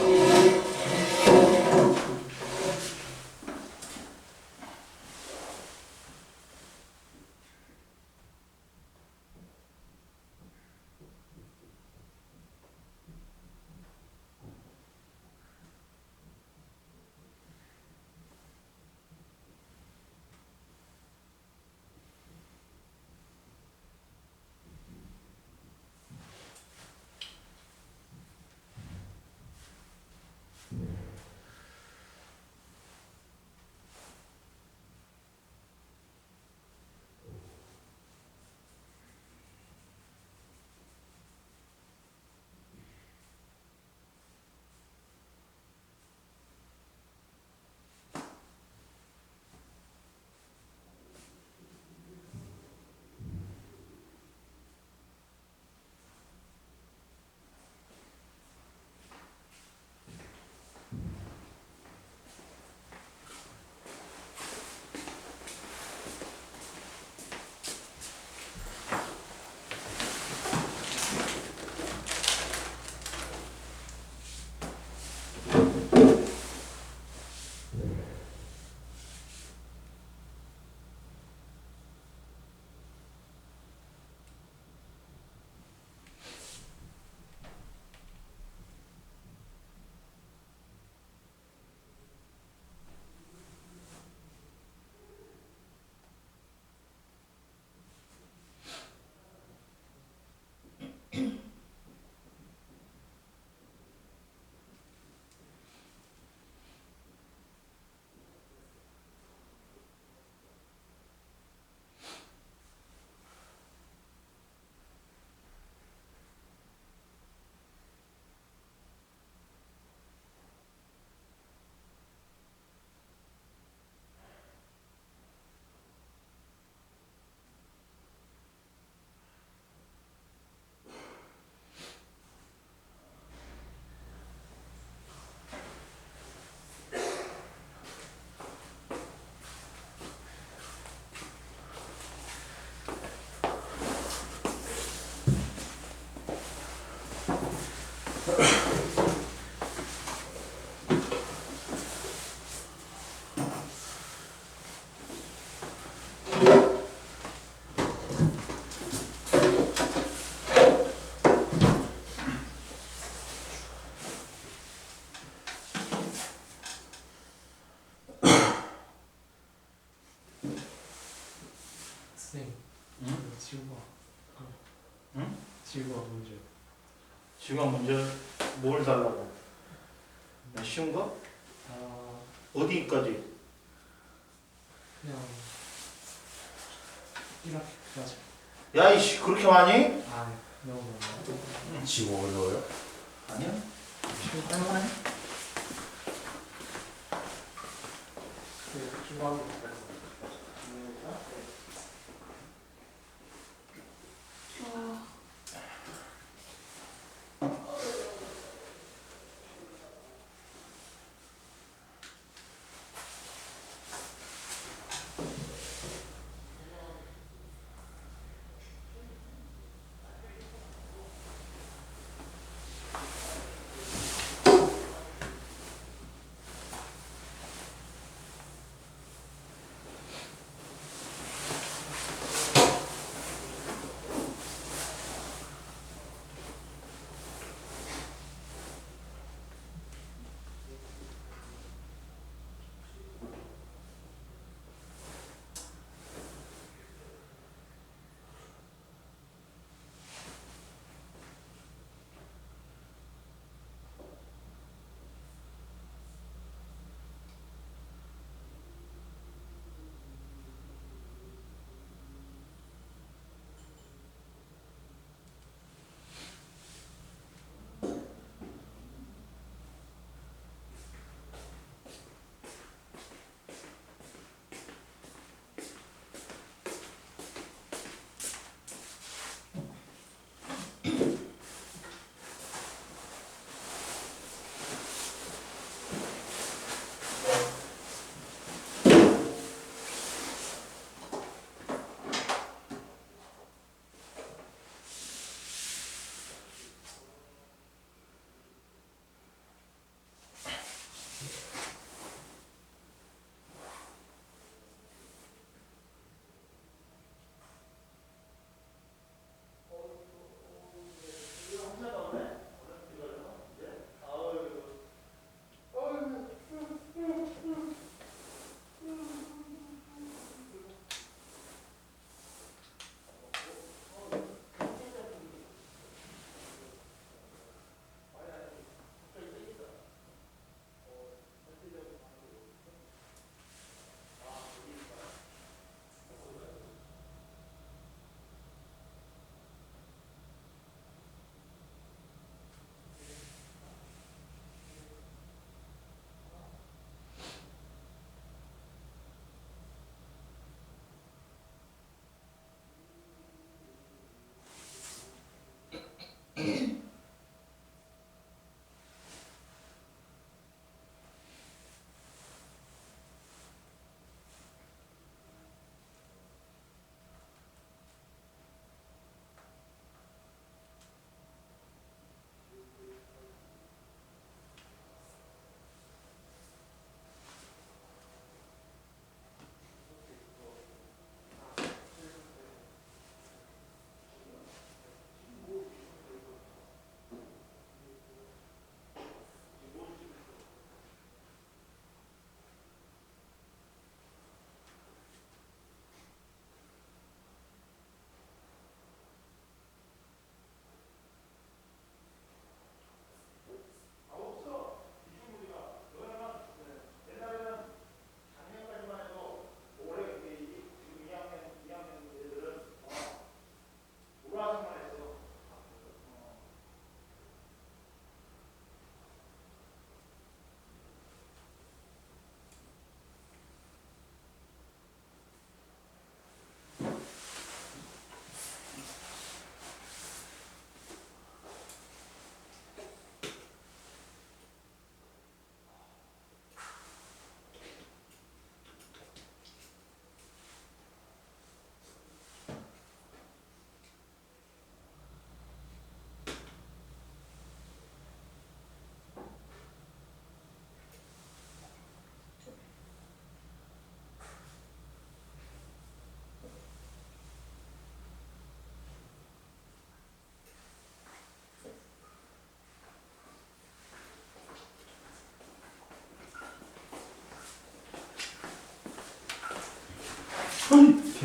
선생님. 응? 지우가. 응? 지우가 문제. 지금 문제 뭘 달라고? 쉬운 거? 아 어디까지? 그냥 이렇게까지. 야이씨 그렇게 많이? 아 너무 많아. 지금 어려워요? 아니야. 지우 할만해. 중간. 와.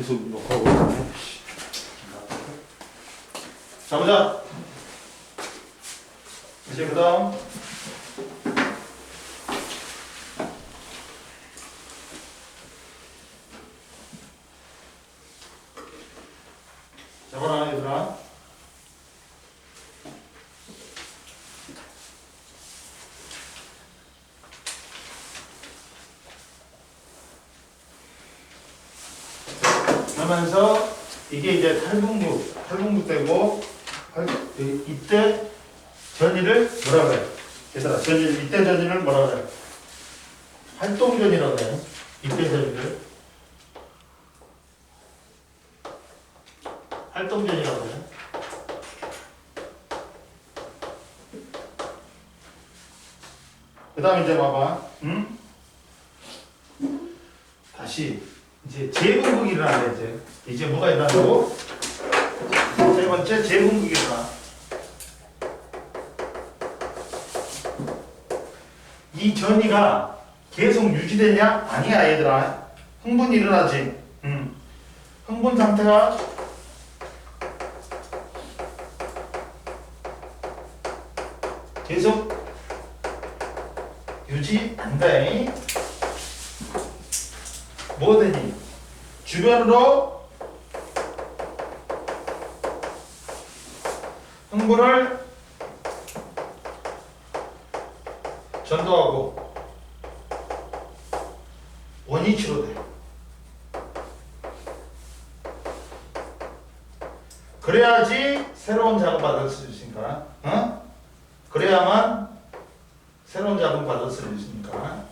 계속 녹화하고 있네. 자 보자. 이제 그다음 자 봐라 얘들아. 그러면서 이게 이제 탈북 되고 이때 전이를 뭐라 그래? 얘들아, 이때 전이를 뭐라 그래? 활동전이라고 해. 이때 전이를 활동전이라고 해. 그 다음에 이제 봐봐. 응? 다시 이제 재분국이 일어나네. 이제 뭐가 일어나고? 세 번째 재분국이 일어나. 이 전이가 계속 유지되냐? 아니야 얘들아. 흥분이 일어나지. 흥분 상태가 계속 유지 안 돼. 뭐든지 주변으로 흥분을 전도하고 원이 치료돼. 그래야지 새로운 자극 받을 수 있으니까. 그래야만 새로운 자극 받을 수 있으니까.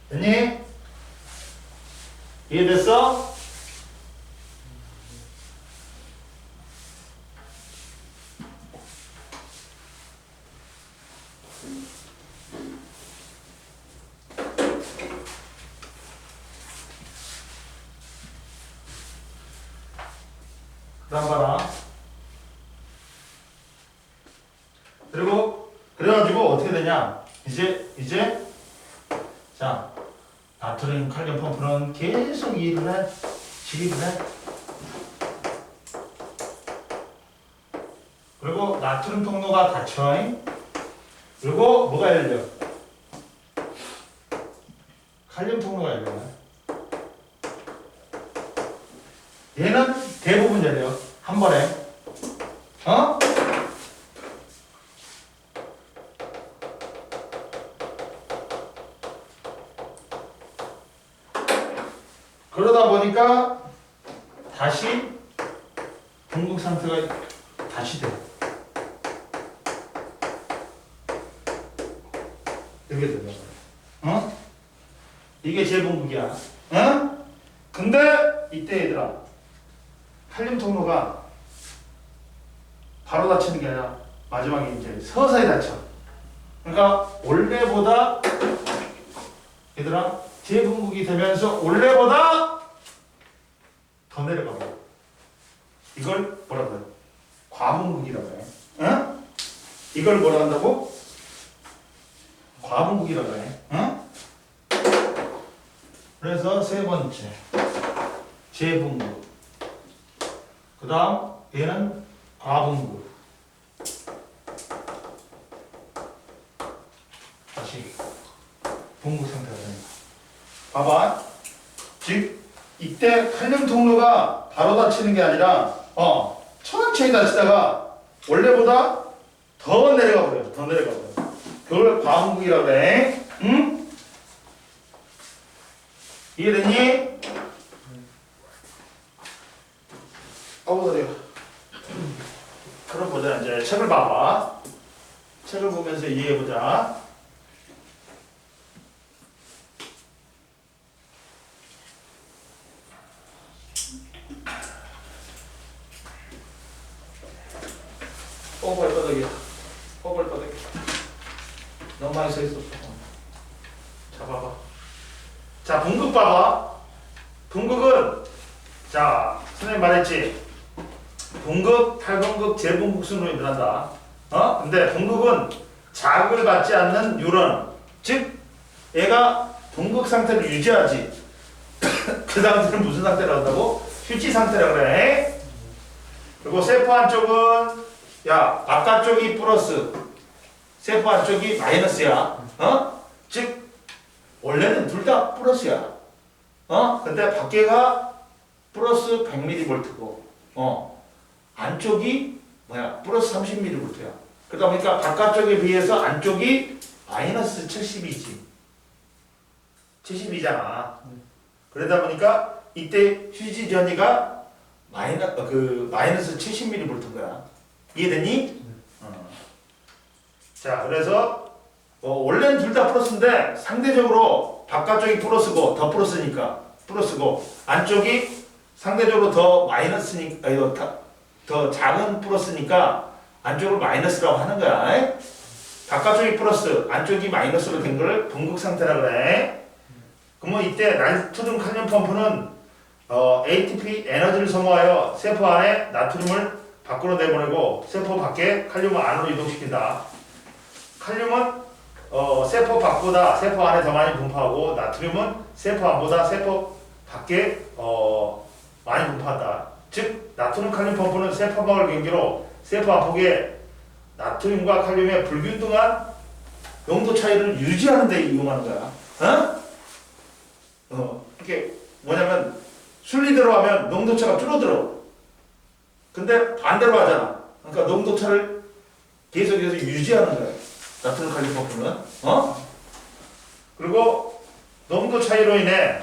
됐니? 이해됐어? 그다음 봐라. 그리고 그래가지고 어떻게 되냐? 이제 자, 나트륨 칼륨 펌프는 계속 일을 해, 지립을 해. 그리고 나트륨 통로가 닫혀. 그리고 뭐가 열려? 칼륨 통로가 열려. 얘는 대부분 열려. 한 번에. 그러다 보니까 다시 분국 상태가 다시 돼. 이렇게 되는 거야. 이게 재분국이야. 근데 이때 얘들아, 칼륨 통로가 바로 닫히는 게 아니라 마지막에 이제 서서히 닫혀. 그러니까 원래보다 얘들아 재분국이 되면서 원래보다 더 내려가 봐. 이걸 뭐라고 해? 과분국이라고 해. 이걸 뭐라 한다고? 과분국이라고 해. 그래서 세 번째 재분국. 그 다음 얘는 과분국. 다시 분국 상태가 됩니다. 봐봐. 즉 이때 칼륨 통로가 바로 닫히는 게 아니라 천천히 닫히다가 원래보다 더 내려가 버려요. 더 내려가 버려요. 그걸 과분국이라고 그래. 응? 이해됐니? 어머더래요. 그럼 보자. 이제 책을 봐봐. 책을 보면서 이해해보자. 발바닥이야. 발바닥이야. 너무 많이 서 있었어. 잡아봐. 자, 분극 봐봐. 분극은 자, 선생님 말했지. 분극, 탈분극, 재분극 순으로 일어난다. 근데 분극은 자극을 받지 않는 뉴런, 즉 얘가 분극 상태를 유지하지. 그 상태는 무슨 상태라고 한다고? 휴지 상태라고 그래. 그리고 세포 안쪽은 야, 바깥쪽이 플러스, 세포 안쪽이 마이너스야. 즉 원래는 둘 다 플러스야. 근데 밖에가 플러스 100mV고, 안쪽이 뭐야? 플러스 30mV야. 그러다 보니까 바깥쪽에 비해서 안쪽이 마이너스 70이지. 70이잖아. 그러다 보니까 이때 휴지 전이가 마이너스 70mV인 거야. 이해됐니? 자, 그래서 원래는 둘 다 플러스인데 상대적으로 바깥쪽이 플러스고 더 플러스니까 플러스고 안쪽이 상대적으로 더 마이너스니까 더 작은 플러스니까 안쪽을 마이너스라고 하는 거야. 바깥쪽이 플러스 안쪽이 마이너스로 된 걸 분극 상태라 그래. 그러면 이때 나트륨 칼륨 펌프는 ATP 에너지를 소모하여 세포 안에 나트륨을 밖으로 내보내고 세포 밖에 칼륨을 안으로 이동시킨다. 칼륨은 세포 밖보다 세포 안에 더 많이 분포하고 나트륨은 세포 안보다 세포 밖에 많이 분포한다. 즉 나트륨 칼륨 펌프는 세포막을 계기로 세포 안폭에 나트륨과 칼륨의 불균등한 농도 차이를 유지하는 데 이용하는 거야. 이게 뭐냐면 순리대로 하면 농도차가 줄어들어. 근데 반대로 하잖아. 그러니까 농도차를 계속해서 유지하는 거야. 나트륨 칼륨 펌프는. 그리고 농도 차이로 인해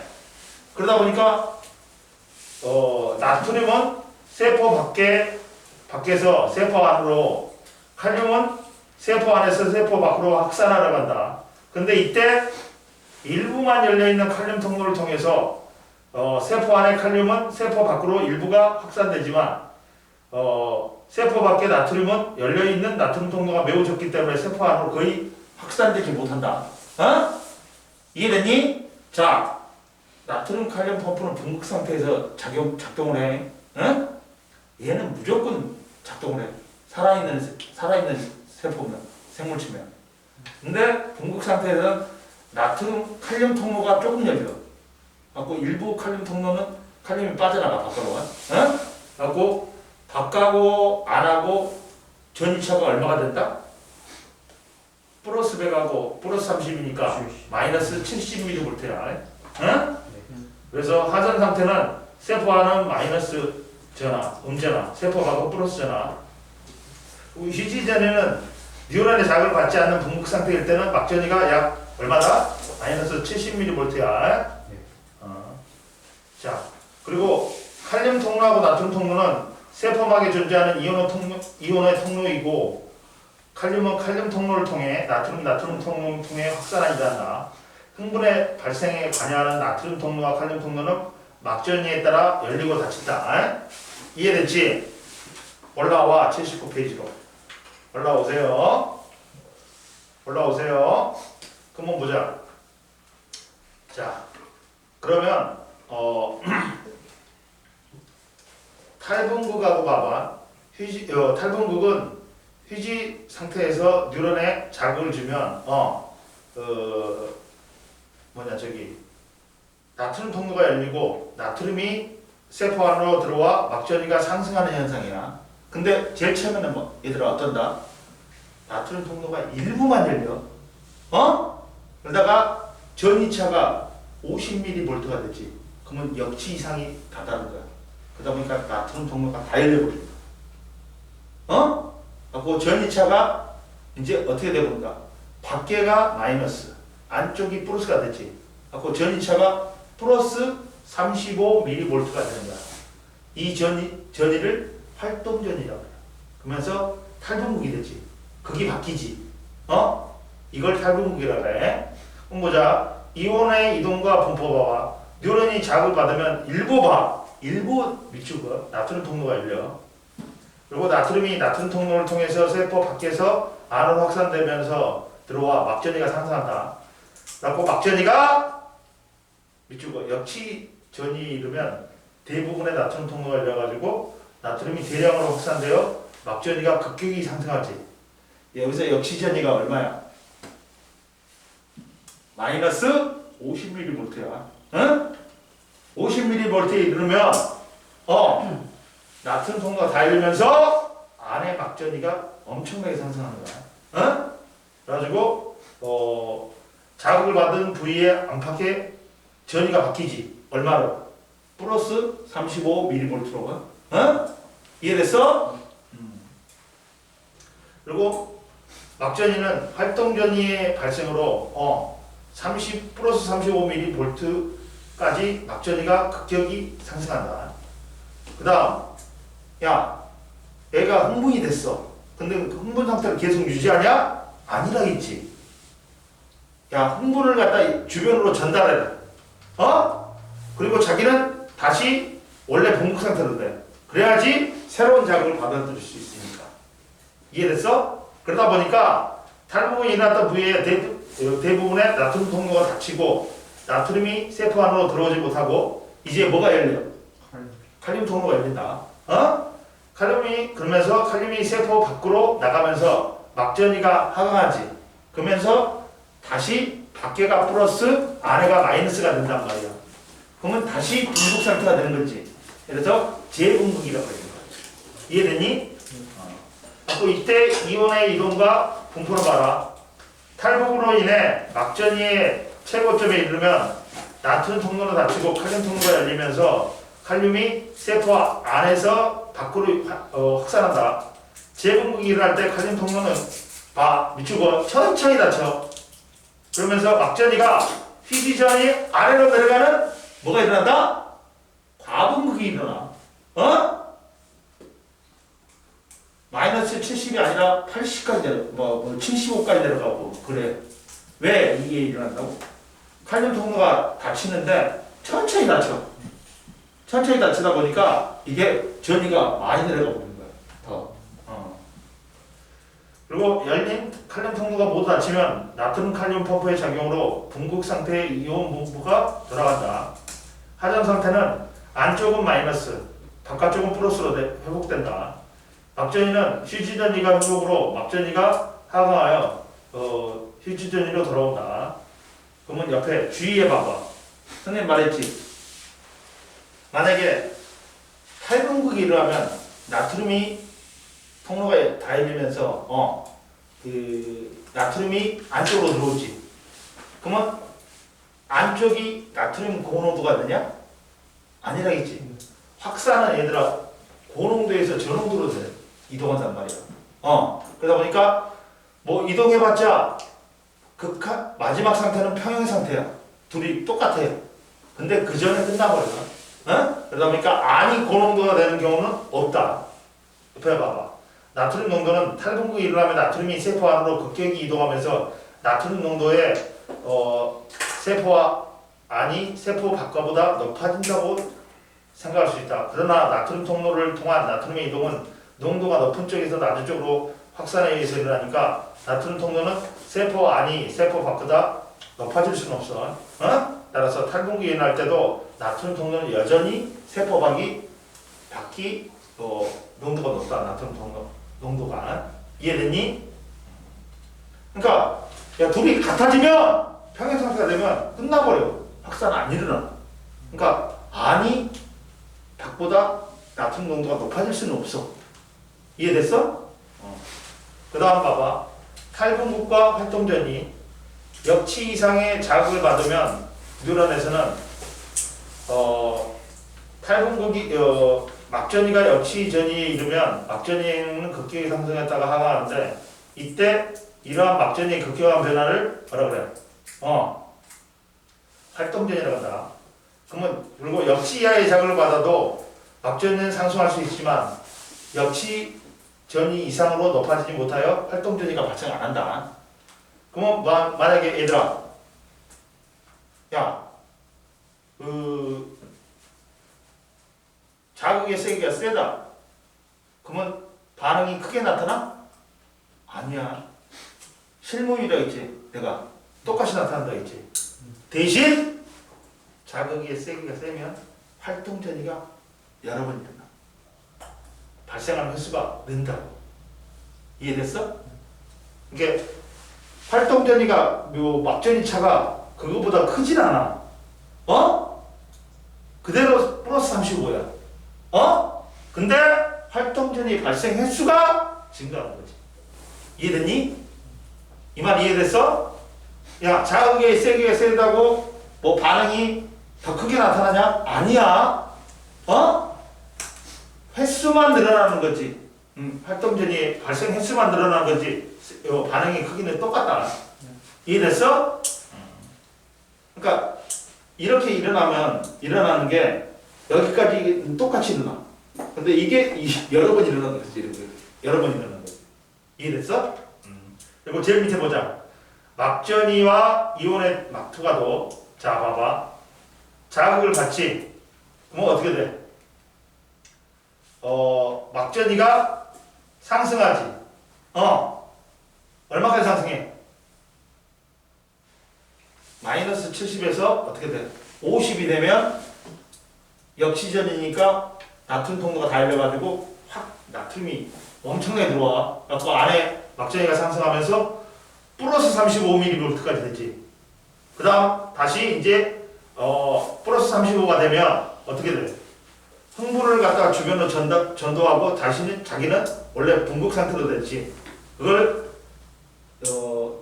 그러다 보니까 나트륨은 세포 밖에서 세포 안으로, 칼륨은 세포 안에서 세포 밖으로 확산하러 간다. 근데 이때 일부만 열려있는 칼륨 통로를 통해서 세포 안의 칼륨은 세포 밖으로 일부가 확산되지만 세포 밖의 나트륨은 열려있는 나트륨 통로가 매우 적기 때문에 세포 안으로 거의 확산되지 못한다. 이해됐니? 자, 나트륨 칼륨 펌프는 분극 상태에서 작동을 해. 얘는 무조건 작동을 해. 살아있는 세포면, 생물체면. 근데 분극 상태에서는 나트륨 칼륨 통로가 조금 열려. 갖고 일부 칼륨 통로는 칼륨이 빠져나가 밖으로. 갖고 밖하고 안하고 전이차가 얼마가 된다? 플러스 100하고 플러스 30이니까 마이너스 70mV야. 그래서 하전 상태는 세포 안은 마이너스 전하, 음전하, 세포 밖은 플러스 전하. 휴지 전에는 뉴런의 자극을 받지 않는 분극 상태일 때는 막전이가 약 얼마다? 마이너스 70mV야. 자, 그리고 칼륨 통로하고 나트륨 통로는 세포막에 존재하는 이온의 통로이고, 칼륨은 칼륨 통로를 통해 나트륨 통로를 통해 확산하지 않는다. 흥분의 발생에 관여하는 나트륨 통로와 칼륨 통로는 막전이에 따라 열리고 닫힌다. 이해됐지? 올라와 79페이지로 올라오세요. 그럼 보자. 자, 그러면 탈분극하고 봐봐. 탈분극은 휴지 상태에서 뉴런에 자극을 주면 나트륨 통로가 열리고 나트륨이 세포 안으로 들어와 막전이가 상승하는 현상이야. 근데 제일 처음에는 얘들아 어떤다? 나트륨 통로가 일부만 열려. 그러다가 전이차가 50mV가 되지. 그러면 역치 이상이 다다른 거야. 그러다 보니까 나트륨 통로가 다 열려버린다. 그 전이차가 이제 어떻게 되는가? 밖에가 마이너스, 안쪽이 플러스가 됐지. 그 전이차가 플러스 35mV가 되는 거야. 이 전이를 활동전이라고 해요. 그러면서 탈분극이 되지. 극이 바뀌지. 이걸 탈분극이라고 해. 그럼 보자. 이온의 이동과 분포 봐봐. 뉴런이 자극을 받으면 일부 미추고 나트륨 통로가 열려. 그리고 나트륨이 나트륨 통로를 통해서 세포 밖에서 안으로 확산되면서 들어와 막전이가 상승한다. 그리고 막전이가 밑줄 역치전이 이르면 대부분의 나트륨 통로가 열려가지고 나트륨이 대량으로 확산되어 막전이가 급격히 상승하지. 여기서 역치전이가 얼마야? 마이너스 50mV야. 응? 50mV에 이르면 나트륨 통로가 다 열리면서 안에 막전이가 엄청나게 상승하는 거야. 응? 그래가지고 자극을 받은 부위의 안팎의 전이가 바뀌지. 얼마로? 플러스 35mV로. 응? 이해됐어? 그리고 막전이는 활동전이의 발생으로 30 플러스 35mV까지 막전이가 급격히 상승한다. 그 다음 야 애가 흥분이 됐어. 근데 그 흥분 상태를 계속 유지하냐? 아니라겠지. 야 흥분을 갖다 주변으로 전달해라. 그리고 자기는 다시 원래 봉국 상태로 돼. 그래야지 새로운 자극을 받아들일 수 있으니까. 이해됐어? 그러다 보니까 탈부분이 일어났던 부위에 대부분의 나트륨 통로가 닫히고 나트륨이 세포 안으로 들어오지 못하고 이제 뭐가 열려? 칼륨 통로가 열린다. 칼륨이 그러면서 칼륨이 세포 밖으로 나가면서 막전이가 하강하지. 그러면서 다시 밖에가 플러스 안에가 마이너스가 된단 말이야. 그러면 다시 분국 상태가 되는 거지. 그래서 재분국이라고 해요. 이해됐니? 또 이때 이온의 이동과 분포를 봐라. 탈북으로 인해 막전이의 최고점에 이르면 나트륨 통로가 닫히고 칼륨 통로가 열리면서 칼륨이 세포 안에서 밖으로 확산한다. 재분국이 일어날 때 칼륨 통로는 밑주고 천천히 닫혀. 그러면서 막전이가 희귀전이 아래로 내려가는 뭐가 일어난다? 과분국이 일어나. 마이너스 70이 아니라 80까지 내려, 75까지 내려가고 그래. 왜 이게 일어난다고? 칼륨 통로가 닫히는데 천천히 닫혀. 천천히 닫히다 보니까 이게 전이가 많이 내려가 버리는 거야. 더. 그리고 열린 칼륨 통로가 모두 닫히면 나트륨 칼륨 펌프의 작용으로 분국 상태의 이온 분포가 돌아간다. 하전 상태는 안쪽은 마이너스, 바깥쪽은 플러스로 회복된다. 막전이는 휴지전이가 회복으로 막전이가 하강하여 휴지전이로 돌아온다. 그러면 옆에 주의해 봐봐. 선생님 말했지. 만약에 탈분국이 일어나면 나트륨이 통로가 다 열리면서 나트륨이 안쪽으로 들어오지. 그러면 안쪽이 나트륨 고농도가 되냐? 아니라겠지. 확산은 얘들아 고농도에서 저농도로 이동한단 말이야. 그러다 보니까 뭐 이동해봤자 마지막 상태는 평형 상태야. 둘이 똑같아. 근데 그 전에 끝나버려. 그러다 보니까 안이 고농도가 되는 경우는 없다. 옆에 봐봐. 나트륨 농도는 탈분국이 일어나면 나트륨이 세포 안으로 급격히 이동하면서 나트륨 농도의 세포 안이 세포 밖보다 높아진다고 생각할 수 있다. 그러나 나트륨 통로를 통한 나트륨의 이동은 농도가 높은 쪽에서 낮은 쪽으로 확산에 의해서 일어나니까 나트륨 통로는 세포 안이 세포 밖보다 높아질 수는 없어. 따라서 탈분국이 일어날 때도 나트륨 통로는 여전히 세포 밖이 농도가 높다. 나트륨 통로 농도가. 이해됐니? 그러니까 야, 둘이 같아지면 평형 상태가 되면 끝나버려. 확산 안 일어나. 그러니까 안이 밖보다 나트륨 농도가 높아질 수는 없어. 이해됐어? 그 다음 봐봐. 탈분국과 활동전이 역치 이상의 자극을 받으면 뉴런에서는 탈분국이 막전이가 역치전이에 이르면 막전이는 급격히 상승했다가 하강하는데 이때 이러한 막전이의 급격한 변화를 뭐라 그래? 활동전이라고 한다. 그러면 그리고 역치 이하의 자극을 받아도 막전은 상승할 수 있지만 역치전이 이상으로 높아지지 못하여 활동전이가 발생 안 한다. 그러면 만약에 얘들아 야 자극의 세기가 세다. 그러면 반응이 크게 나타나? 아니야. 실무이라 했지. 내가 똑같이 나타난다 했지. 대신 자극의 세기가 세면 활동 전이가 여러 번 일어나. 발생하는 횟수가 는다고. 이해됐어? 그러니까 활동 전이가 막전이 차가 그거보다 크진 않아. 그대로 플러스 35야. 근데 활동 전이 발생 횟수가 증가하는 거지. 이해됐니? 이 말 이해됐어? 야, 자극의 세기가 세다고 뭐 반응이 더 크게 나타나냐? 아니야. 횟수만 늘어나는 거지. 활동 전이 발생 횟수만 늘어나는 거지. 반응의 크기는 똑같다. 이해됐어? 그러니까 이렇게 일어나는 게 여기까지 똑같이 일어나. 근데 이게 여러 번 일어나는 거지. 여러 번 일어나는 거지. 이해됐어? 그리고 제일 밑에 보자. 막전이와 이온의 막투가도. 자, 봐봐. 자극을 받지. 그럼 어떻게 돼? 막전이가 상승하지. 얼마까지 상승해? 마이너스 70에서 어떻게 돼? 50이 되면 역시전이니까 나트륨 통로가 다 열려가지고 확 나트륨이 엄청나게 들어와. 그 안에 막전이가 상승하면서 플러스 35mV까지 됐지. 그 다음 다시 이제 플러스 35가 되면 어떻게 돼? 흥분을 갖다가 주변으로 전도하고 다시는 자기는 원래 분국 상태로 됐지. 그걸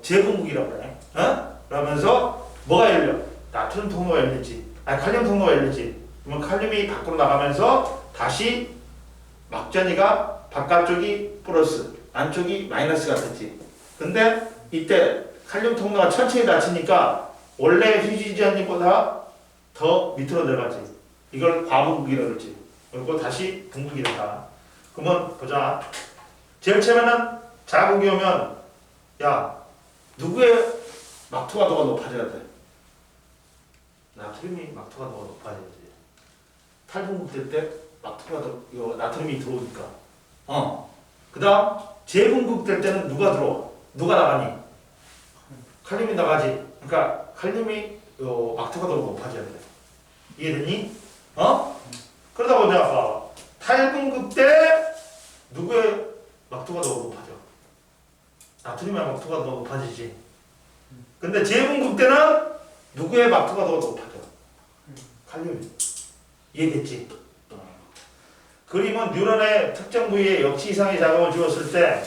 재분국이라고 그래. 그러면서 뭐가 열려? 나트륨 통로가 열리지. 칼륨 통로가 열리지. 그러면 칼륨이 밖으로 나가면서 다시 막전이가 바깥쪽이 플러스, 안쪽이 마이너스가 됐지. 근데 이때 칼륨 통로가 천천히 닫히니까 원래 휴지전이보다 더 밑으로 내려가지. 이걸 과분국이라고 그러지. 그리고 다시 분국이 된다. 그러면 보자. 제일 처음에는 자극이 오면 야, 누구의 막투가도가 높아져야 돼? 나트륨이 막투가도가 높아져야지. 탈분국 될 때 막투가도 나트륨이 들어오니까. 그 다음 재분국 될 때는 누가 들어와? 누가 나가니? 칼륨이 나가지. 그러니까 칼륨이 막투가도가 높아져야 돼. 이해됐니? 그러다 보니까 탈분국 때 누구의 막투가도가 높아져? 나트륨의 막투가도가 높아지지. 근데 재분국 때는 누구의 막투가도가 높아져? 칼륨이. 이해됐지? 그림은 뉴런의 특정 부위에 역치 이상의 자극을 주었을 때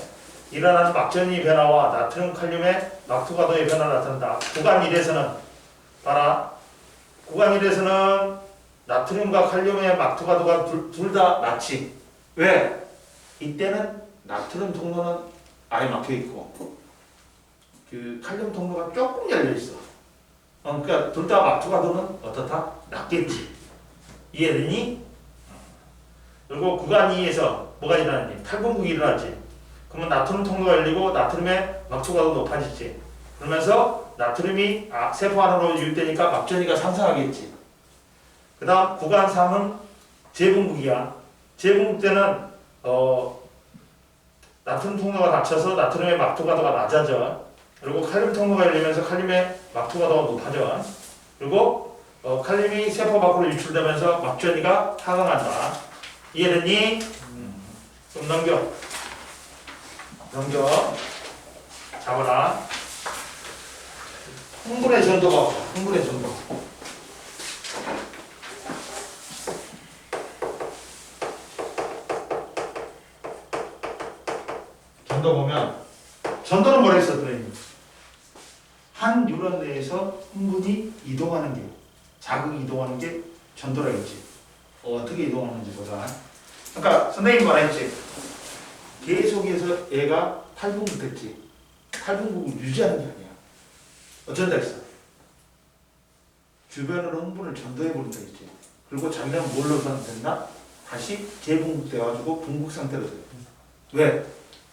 일어나는 막전이 변화와 나트륨 칼륨의 막투가도의 변화가 나타난다. 구간 1에서는 봐라. 구간 1에서는 나트륨과 칼륨의 막투가도가 둘 다 낮지. 왜? 이때는 나트륨 통로는 아예 막혀 있고 그 칼륨 통로가 조금 열려 있어. 그러니까 둘 다 막투가도는 어떻다? 낮겠지. 이해되니? 그리고 구간 2에서 뭐가 일어나니? 탈분국이 일어나지. 그러면 나트륨 통로가 열리고 나트륨의 막투가도 높아지지. 그러면서 나트륨이 세포 안으로 유입되니까 막전이가 상승하겠지. 그 다음 구간 3은 재분국이야. 재분국 때는 나트륨 통로가 닫혀서 나트륨의 막투가도가 낮아져. 그리고 칼륨 통로가 열리면서 칼륨의 막투가도가 높아져. 그리고 칼륨이 세포 밖으로 유출되면서 막전이가 하강한다. 이해됐니? 좀 넘겨. 잡아라. 흥분의 전도가 없어. 흥분의 전도. 전도 보면 전도는 뭐라 했어, 선생님? 한 뉴런 내에서 흥분이 이동하는 게, 자극이 이동하는 게 전도라고 했지. 어떻게 이동하는지 보자. 그러니까 선생님 뭐라 했지? 계속해서 얘가 탈분국 됐지. 탈분국을 유지하는 게 아니야. 어쩐다 했어? 주변으로 흥분을 전도해버린다 했지. 그리고 자기는 뭘로 된다? 다시 재분국 돼가지고 분국 상태로 돼. 왜?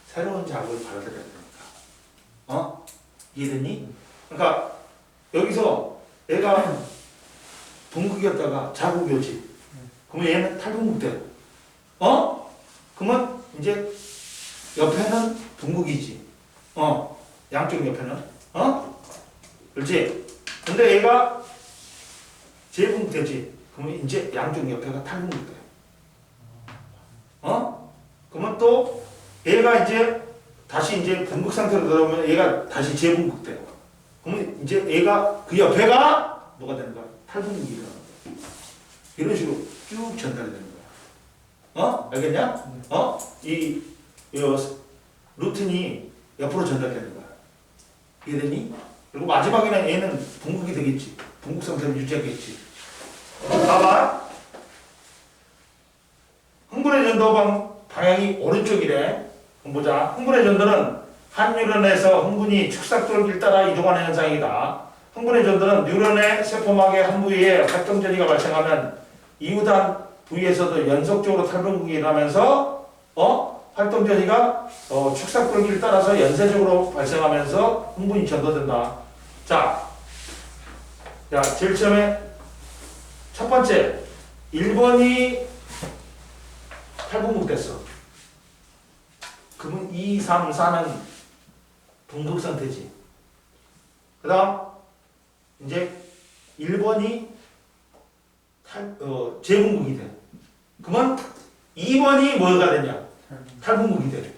새로운 자극을 받아들여야 되니까. 이해됐니? 그러니까 여기서 얘가 분국이었다가 자국이 오지. 그러면 얘는 탈분국 돼. 그러면 이제 옆에는 분국이지. 양쪽 옆에는. 그렇지? 근데 얘가 재분극되지. 그러면 이제 양쪽 옆에가 탈분극돼. 그러면 또 얘가 이제 다시 이제 분극 상태로 들어오면 얘가 다시 재분극돼. 그러면 이제 얘가 그 옆에가 뭐가 되는 거야? 탈분극이 일어나는 거야. 이런 식으로 쭉 전달이 되는 거야. 알겠냐? 이 루틴이 옆으로 전달되는 거야. 이해되니? 그리고 마지막에는 얘는 분극이 되겠지. 분극 상태를 유지하겠지. 봐봐. 흥분의 전도 방향이 오른쪽이래. 그럼 보자. 흥분의 전도는 한 뉴런에서 흥분이 축삭돌기를 따라 이동하는 현상이다. 흥분의 전도는 뉴런의 세포막의 한 부위에 활동전이가 발생하면 이후단 부위에서도 연속적으로 탈분극이 일어나면서 활동전이가 축삭돌기를 따라서 연쇄적으로 발생하면서 흥분이 전도된다. 자, 제일 처음에 첫 번째 1번이 탈분극 됐어. 그러면 2, 3, 4는 분극 상태지. 그 다음 이제 1번이 재분극이 돼. 그러면 2번이 뭐가 되냐? 탈분극이 돼.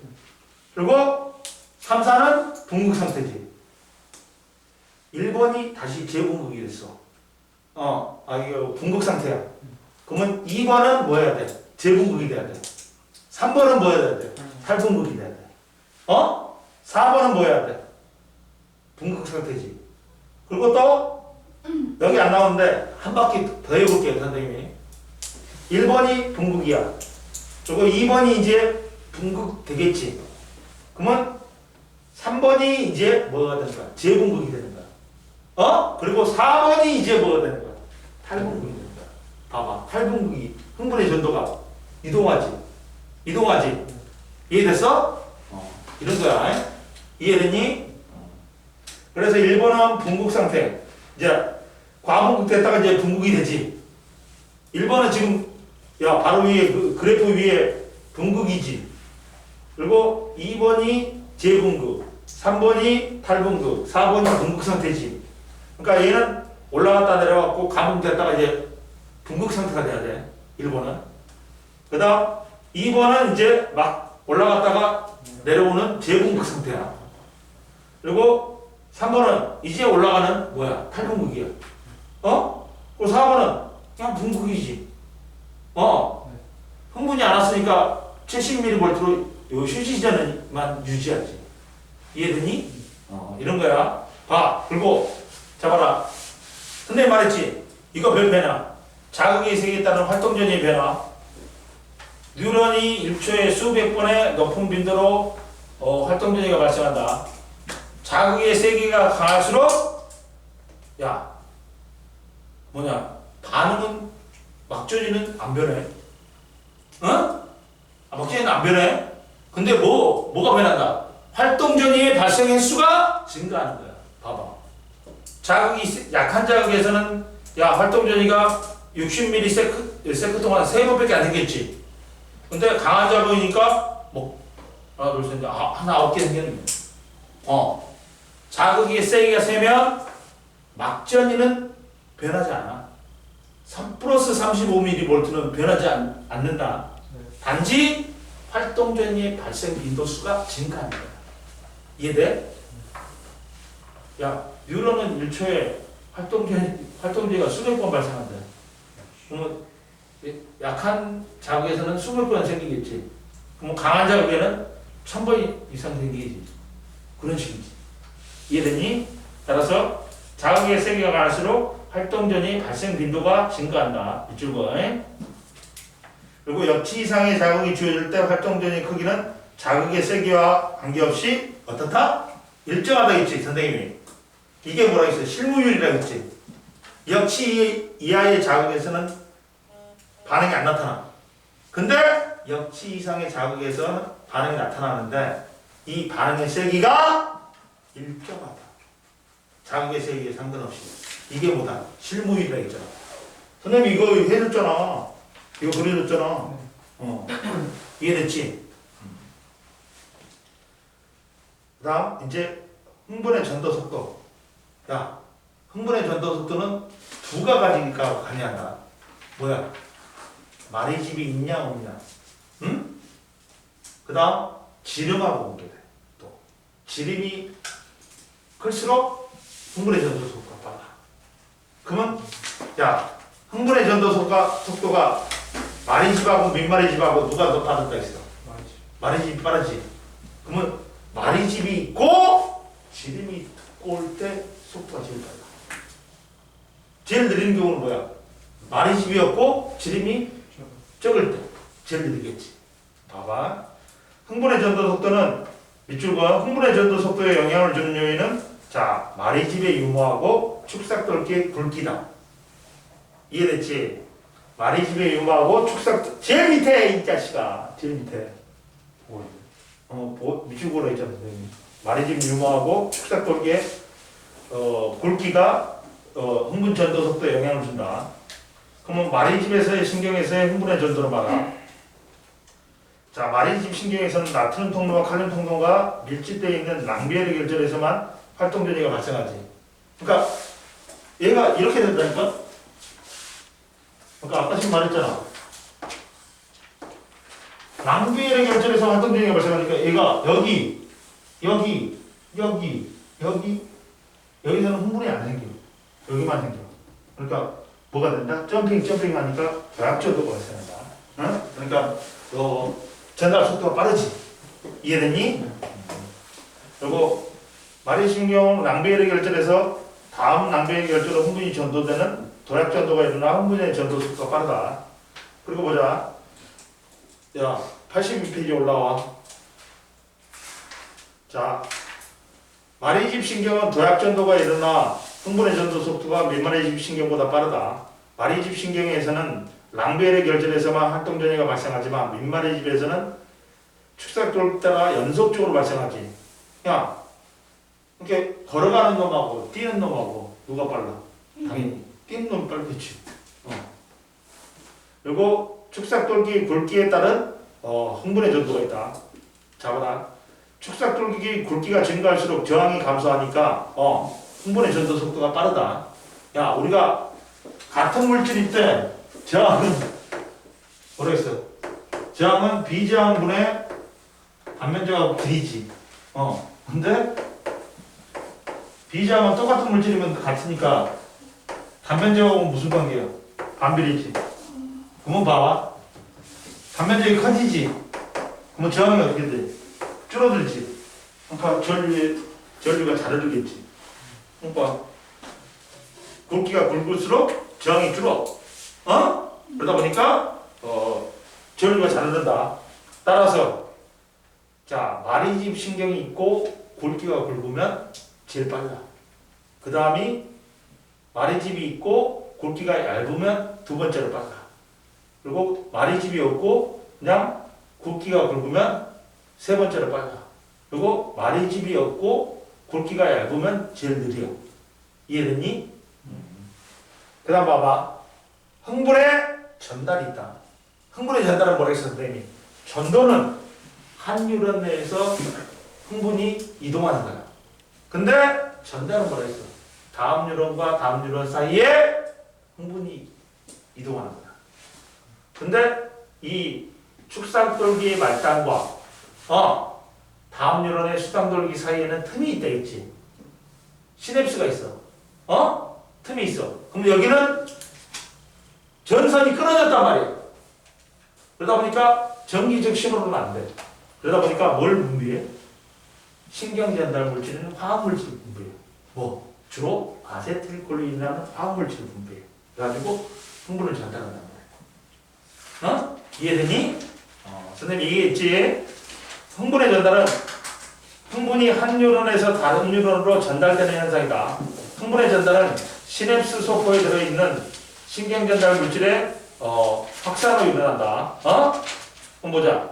그리고 3, 4는 분극 상태지. 1번이 다시 재분극이 됐어. 이거 분극 상태야. 그러면 2번은 뭐 해야 돼? 재분극이 돼야 돼. 3번은 뭐 해야 돼? 탈분극이 돼야 돼. 4번은 뭐 해야 돼? 분극 상태지. 그리고 또 여기 안 나오는데 한 바퀴 더 해볼게요, 선생님이. 1번이 분극이야. 그리고 2번이 이제 분극 되겠지. 그러면 3번이 이제 뭐가 되는 거야? 재분극이 되는 거야. 그리고 4번이 이제 뭐가 되는 거야? 탈분극이 되는 거야. 봐봐. 탈분극이 흥분의 전도가 이동하지. 이해됐어? 이런 거야. 이해됐니? 그래서 1번은 분극 상태. 이제 과분극 됐다가 이제 분극이 되지. 1번은 지금 바로 위에 그 그래프 위에 분극이지. 그리고 2번이 재분극, 3번이 탈분극, 4번이 분극 상태지. 그러니까 얘는 올라갔다 내려갔고 과분됐다가 이제 분극 상태가 돼야 돼. 1번은. 그 다음 2번은 이제 막 올라갔다가 내려오는 재분극 상태야. 그리고 3번은 이제 올라가는 뭐야? 탈분극이야. 그리고 4번은 그냥 분극이지. 흥분이 안 왔으니까 70mV로 휴지 시전만 유지하지. 이해되니? 이런 거야. 봐. 그리고 잡아라. 선생님 말했지? 이거 별 변화. 자극의 세계에 따른 활동전의 변화. 뉴런이 1초에 수백 번의 높은 빈도로 활동전이가 발생한다. 자극의 세기가 강할수록 반응은 막전이는 안 변해. 막전이는 안 변해. 근데 뭐가 변한다? 활동전이의 발생 횟수가 증가하는 거야. 봐봐. 자극이 약한 자극에서는 활동전이가 60ms 동안 3번밖에 안 생겼지. 근데 강한 자극이니까 하나 둘 셋 하나 9개 생겼네. 자극의 세기가 세면 막전이는 변하지 않아. 3 플러스 35mV는 변하지 않는다. 단지 활동전이의 발생 빈도수가 증가하는 거야. 이해돼? 뉴런은 1초에 활동전이가 수백 번 발생한다. 그러면 약한 자극에서는 수백 번 생기겠지. 그럼 강한 자극에는 1000번 이상 생기지. 그런 식이지. 이해되니? 따라서 자극의 세기가 강할수록 활동전이 발생 빈도가 증가한다. 이쪽 거. 그리고 역치 이상의 자극이 주어질 때 활동전의 크기는 자극의 세기와 관계없이 어떻다? 일정하다 했지, 선생님이. 이게 뭐라 했어요? 실무율이라고 했지. 역치 이하의 자극에서는 반응이 안 나타나. 근데 역치 이상의 자극에서는 반응이 나타나는데 이 반응의 세기가 일정하다. 자극의 세기에 상관없이. 이게 뭐다? 실무율이라고 했잖아. 선생님 이거 해줬잖아. 이거 그려줬잖아. 이해됐지? 그 다음 이제 흥분의 전도 속도. 흥분의 전도 속도는 두가 가지니까 관여한다. 뭐야? 말의 집이 있냐 없냐? 응? 그 다음 지름하고 옮겨야 돼. 또 지름이 클수록 흥분의 전도 속도가 빨라. 그러면 야 흥분의 전도 속도가 말의 집하고 민말의 집하고 누가 더 빠르다 했어? 말이지. 말의 집이 빠르지. 그러면 말의 집이 있고 지름이 두꺼울 때 속도가 제일 빨라. 제일 느린 경우는 뭐야? 말의 집이 없고 지름이 적을 때 제일 느리겠지. 봐봐. 흥분의 전도 속도는 밑줄과 흥분의 전도 속도에 영향을 주는 요인은 자 말의 집의 유무하고 축삭돌기의 굵기다. 이해됐지? 말의 집의 유무하고 축삭 제일 밑에 이 자식아 제일 밑에 밑줄보라 있잖아. 말의 집 유무하고 축삭돌기의 굵기가 흥분 전도 속도에 영향을 준다. 그러면 말의 집에서의 신경에서의 흥분의 전도를 봐라. 자, 말의 집 신경에서는 나트륨 통로와 칼륨 통로가 밀집되어 있는 랑비에르 결절에서만 활동 변이가 발생하지. 그러니까 얘가 이렇게 된다니까. 그러니까 아까 지금 말했잖아. 랑비에르 결절에서 활동 변이가 발생하니까 얘가 여기서는 흥분이 안 생겨. 여기만 생겨. 그러니까 뭐가 된다? 점핑 하니까 도약전도가 발생한다. 응? 그러니까 전달 속도가 빠르지. 이해됐니? 그리고 말의 신경 랑비에르 결절에서 다음 랑비에르 결절로 흥분이 전도되는 도약전도가 일어나 흥분의 전도 속도가 빠르다. 그리고 보자. 야, 82페이지 올라와. 자, 말의 집 신경은 도약전도가 일어나 흥분의 전도 속도가 민말의 집 신경보다 빠르다. 말의 집 신경에서는 랑비에르 결절에서만 활동 전이가 발생하지만 민말의 집에서는 축삭돌 따라 연속적으로 발생하지. 야, 이렇게 걸어가는 놈하고 뛰는 놈하고 누가 빨라? 당연히 뛰는 놈이 빠르겠지. 그리고 축삭돌기 굵기에 따른 흥분의 전도가 있다. 잡아라. 축삭돌기 굵기가 증가할수록 저항이 감소하니까 흥분의 전도 속도가 빠르다. 야, 우리가 같은 물질일 때 저항은 모르겠어. 저항은 비저항분의 반면저항하고 길이지. 근데 비저항은 똑같은 물질이면 같으니까 단면저항하고 무슨 관계야? 반비례지. 그러면 봐봐. 단면적이 커지지. 그러면 저항이 어떻게 돼? 줄어들지. 그러니까 전류가 잘 흐르겠지. 그러니까 굵기가 굵을수록 저항이 줄어. 그러다 보니까 전류가 잘 흐른다. 따라서 자 말의 집 신경이 있고 굵기가 굵으면 제일 빨라. 그 다음이 말의 집이 있고 굵기가 얇으면 두 번째로 빨라. 그리고 말의 집이 없고 그냥 굵기가 굵으면 세 번째로 빨라. 그리고 말의 집이 없고 굵기가 얇으면 제일 느려. 이해됐니? 그 다음 봐봐. 흥분의 전달이 있다. 흥분의 전달은 뭐라 했어 선생님이? 전도는 한 뉴런 내에서 흥분이 이동하는 거야. 근데 전달은 뭐라 했어? 다음 뉴런과 다음 뉴런 사이에 흥분이 이동하는 거야. 근데 이 축상돌기의 말단과 다음 뉴런의 수상돌기 사이에는 틈이 있다 했지. 시냅스가 있어. 틈이 있어. 그럼 여기는 전선이 끊어졌단 말이야. 그러다 보니까 전기적 신호로는 안 돼. 그러다 보니까 뭘 분비해? 신경전달 물질은 화학물질을 분비해. 뭐? 주로 아세틸콜린이라는 화학물질을 분비해. 그래가지고 흥분을 전달한단 말이야. 이해되니? 선생님이 얘기했지? 흥분의 전달은 흥분이 한 뉴런에서 다른 뉴런으로 전달되는 현상이다. 흥분의 전달은 시냅스 소포에 들어있는 신경전달 물질의 확산으로 일어난다. 그럼 보자.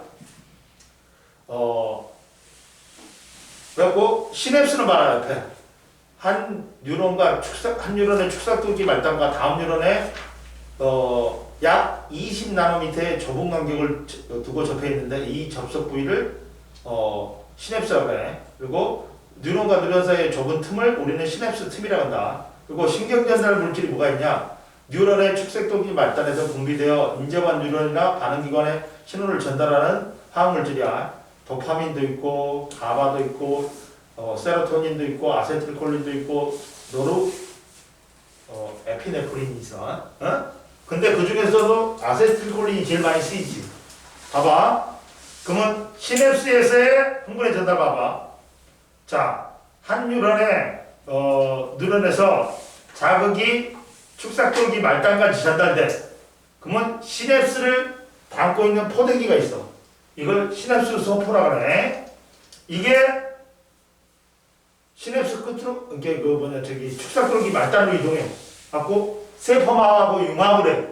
그래갖고 시냅스는 봐라 옆에 한 뉴런의 축삭돌기 말단과 다음 뉴런의 약 20나노미터의 좁은 간격을 두고 접해 있는데 이 접속 부위를 시냅스라고 해. 그리고 뉴런과 뉴런 사이의 좁은 틈을 우리는 시냅스 틈이라고 한다. 그리고 신경 전달 물질이 뭐가 있냐? 뉴런의 축색동기 말단에서 분비되어 인제관 뉴런이나 반응기관에 신호를 전달하는 화학 물질이야. 도파민도 있고, 가바도 있고, 세로토닌도 있고, 아세틸콜린도 있고, 에피네프린이 있어. 근데 그 중에서도 아세틸콜린이 제일 많이 쓰이지. 봐봐. 그러면 시냅스에서의 흥분의 전달 봐봐. 자, 한 뉴런에서 자극이 축삭돌기 말단까지 전달돼. 그러면 시냅스를 담고 있는 포대기가 있어. 이걸 시냅스 소포라 그래. 이게 시냅스 끝으로 이게 축삭돌기 말단으로 이동해. 갖고 세포막하고 융합을 해.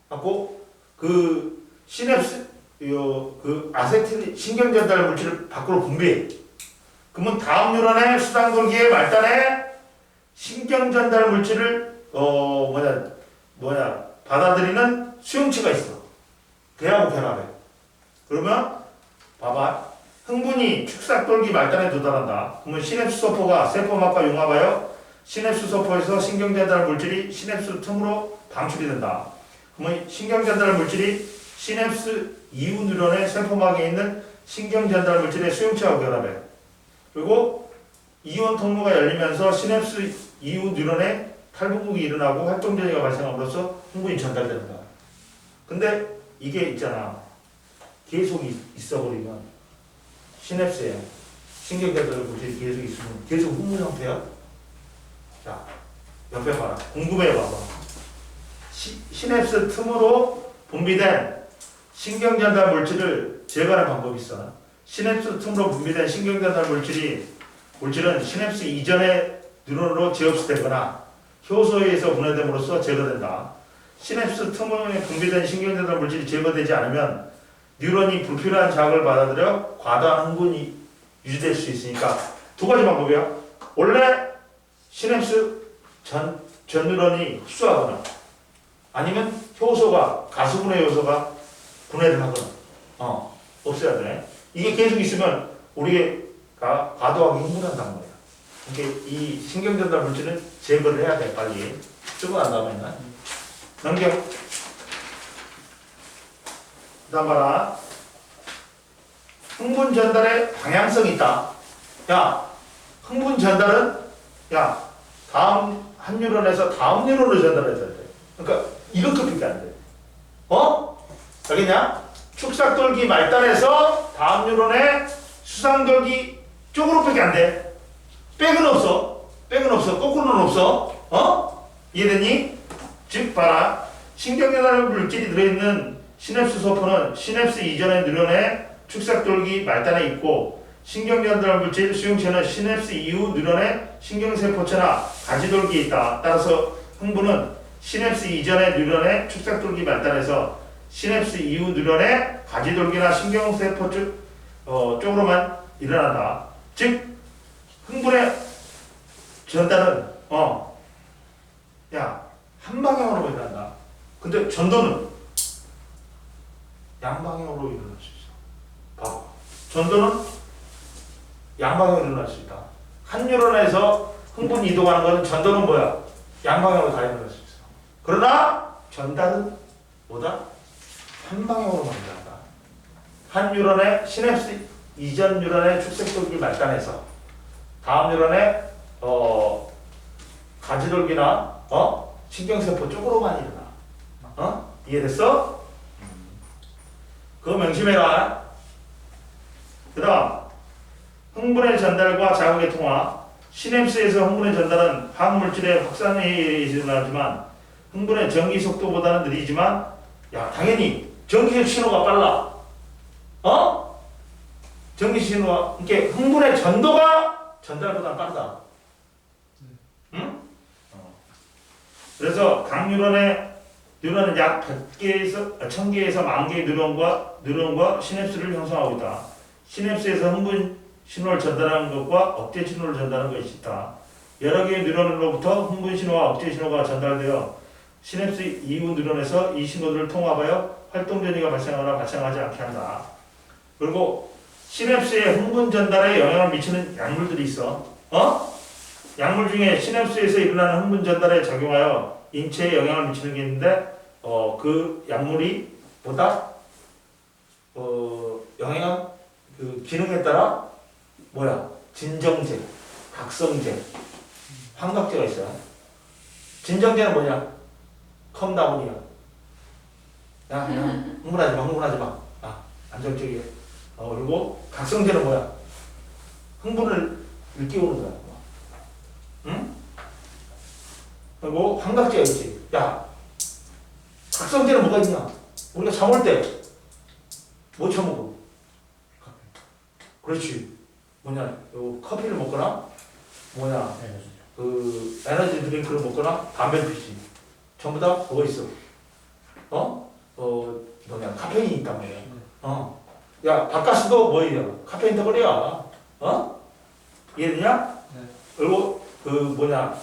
갖고 그 시냅스 그 아세틸 신경 전달 물질을 밖으로 분비해. 그러면 다음 뉴런의 수상돌기의 말단에 신경 전달 물질을 받아들이는 수용체가 있어. 걔하고 결합해. 그러면 봐봐. 흥분이 축삭돌기 말단에 도달한다. 그러면 시냅스 소포가 세포막과 융합하여 시냅스 소포에서 신경 전달 물질이 시냅스 틈으로 방출이 된다. 그러면 신경 전달 물질이 시냅스 이후 뉴런의 세포막에 있는 신경 전달 물질의 수용체하고 결합해. 그리고 이온 통로가 열리면서 시냅스 이후 뉴런에 탈북국이 일어나고 활동전이가 발생함으로써 흥분이 전달되는 거야. 근데 이게 있잖아. 계속 있어버리면 시냅스에 신경 전달 물질이 계속 있으면 계속 흥분 형태야. 자, 옆에 봐라. 궁금해 봐봐. 시냅스 틈으로 분비된 신경 전달 물질을 제거하는 방법이 있어. 시냅스 틈으로 분비된 신경 전달 물질은 시냅스 이전의 뉴런으로 재흡수되거나 효소에 의해서 분해됨으로써 제거된다. 시냅스 틈으로 분비된 신경 전달 물질이 제거되지 않으면 뉴런이 불필요한 자극을 받아들여 과다한 흥분이 유지될 수 있으니까 두 가지 방법이야. 원래 시냅스 전 뉴런이 흡수하거나 아니면 효소가 가수분해 요소가 분해를 하거나 없어야 돼. 이게 계속 있으면 우리가 과도하게 흥분한단 말이야. 그러니까 이 신경전달 물질은 제거를 해야 돼. 빨리 쓰고 난 다음에는 넘겨. 그다음 봐라. 흥분 전달에 방향성이 있다. 야, 흥분 전달은 다음 한 뉴런에서 다음 뉴런으로 전달해야 돼. 그러니까 이렇게밖에 안 돼. 알겠냐? 축삭돌기 말단에서 다음 뉴런의 수상돌기 쪽으로밖에 안 돼. 백은 없어. 거꾸로는 없어. 이해됐니? 즉 봐라. 신경전달 물질이 들어있는 시냅스 소포는 시냅스 이전의 뉴런의 축삭돌기 말단에 있고 신경전달 물질 수용체는 시냅스 이후 뉴런의 신경세포체나 가지돌기에 있다. 따라서 흥분은 시냅스 이전의 뉴런의 축삭돌기 말단에서 시냅스 이후 뉴런의 가지돌기나 신경세포 쪽으로만 일어난다. 즉 흥분의 전달은 한 방향으로 일어난다. 근데 전도는 양방향으로 일어날 수 있어. 봐봐. 전도는 양방향으로 일어날 수 있다. 한 뉴런에서 흥분이 이동하는 것은 전도는 뭐야? 양방향으로 다 일어날 수 있어. 그러나 전달은 뭐다? 한 방향으로만 일어난다. 한 뉴런의 시냅스 이전 뉴런의 축색돌기 말단에서 다음 뉴런의 가지돌기나 신경세포 쪽으로만 일어나. 이해됐어? 그거 명심해라. 그 다음 흥분의 전달과 자극의 통화. 시냅스에서 흥분의 전달은 화학물질의 확산에 의해 일어나지만 흥분의 전기 속도보다는 느리지만 당연히 전기적 신호가 빨라. 전기 신호가 이렇게 흥분의 전도가 전달보다 빠르다. 응? 그래서 각 뉴런은 약 100개에서 1000개에서 10,000개의 뉴런과 시냅스를 형성하고 있다. 시냅스에서 흥분 신호를 전달하는 것과 억제 신호를 전달하는 것이 있다. 여러 개의 뉴런으로부터 흥분 신호와 억제 신호가 전달되어 시냅스 이후 뉴런에서 이 신호들을 통합하여 활동 전이가 발생하거나 발생하지 않게 한다. 그리고 시냅스의 흥분 전달에 영향을 미치는 약물들이 있어. 약물 중에 시냅스에서 일어나는 흥분 전달에 작용하여 인체에 영향을 미치는 게 있는데 그 약물이 보다 영향은 그 기능에 따라 뭐야? 진정제, 각성제, 환각제가 있어요. 진정제는 뭐냐? 컴다운이야. 야, 그냥 흥분하지 마. 안정적이야. 그리고 각성제는 뭐야? 흥분을 일깨우는 거야. 응? 그리고 환각제가 있지. 야, 각성제는 뭐가 있냐? 우리가 잠올 때 뭐 처먹어? 그렇지. 뭐냐? 요 커피를 먹거나 뭐냐? 그 에너지 드링크를 먹거나 담배를 피지. 전부 다 뭐가 있어? 뭐냐? 카페인이 있단 말이야. 야, 바카스도 뭐예요? 카페인 덩어리야. 이해되냐? 네. 그리고 그 뭐냐?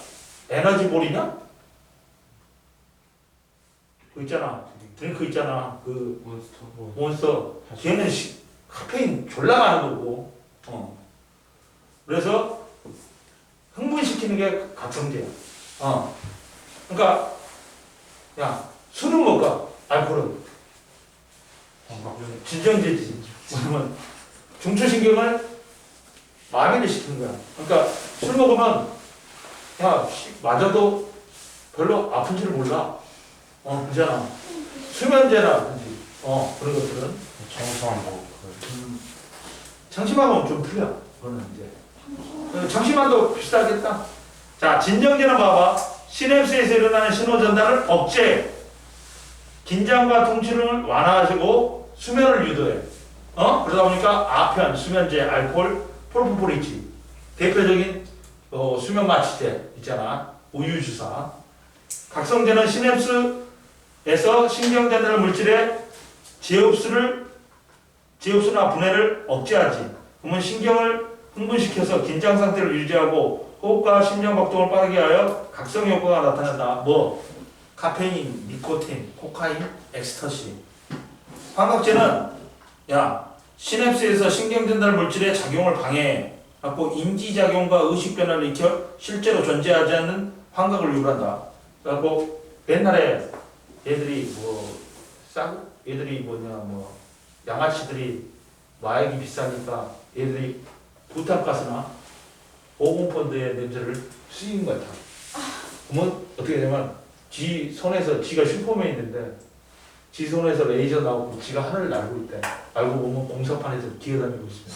에너지볼이냐? 그 있잖아. 드링크 있잖아. 그 몬스터. 걔는 카페인 졸라 많은 거고. 그래서 흥분시키는 게 각성제야. 그러니까 야, 술은 뭘까? 알코올은 진정제지. 뭐냐면 중추신경을 마비를 시키는 거야. 그러니까 술 먹으면 야, 맞아도 별로 아픈지를 몰라. 그잖아. 수면제라든지 그런 것들은 정상도 장시만은 좀 틀려. 그거는 이제 장시만도 비슷하겠다. 자, 진정제는 봐봐. 시냅스에서 일어나는 신호 전달을 억제, 긴장과 통증을 완화하시고 수면을 유도해. 그러다 보니까 아편, 수면제, 알코올, 프로포폴 있지. 대표적인 수면 마취제 있잖아. 우유 주사. 각성제는 시냅스에서 신경 전달 물질의 제흡수나 분해를 억제하지. 그러면 신경을 흥분시켜서 긴장 상태를 유지하고 호흡과 심장 박동을 빠르게 하여 각성 효과가 나타난다. 뭐? 카페인, 니코틴, 코카인, 엑스터시. 환각제는 야, 시냅스에서 신경 전달 물질의 작용을 방해해 갖고 인지작용과 의식 변화를 일으켜 실제로 존재하지 않는 환각을 유발한다. 그래갖고 옛날에 얘들이 얘들이 양아치들이 마약이 비싸니까 얘들이 부탄가스나 오공펀드의 냄새를 쓰이는 거야. 그러면 어떻게 되냐면 지 손에서 지가 슈퍼맨인데 지 손에서 레이저 나오고 지가 하늘을 날고 있대. 알고 보면 공사판에서 기어다니고 있습니다.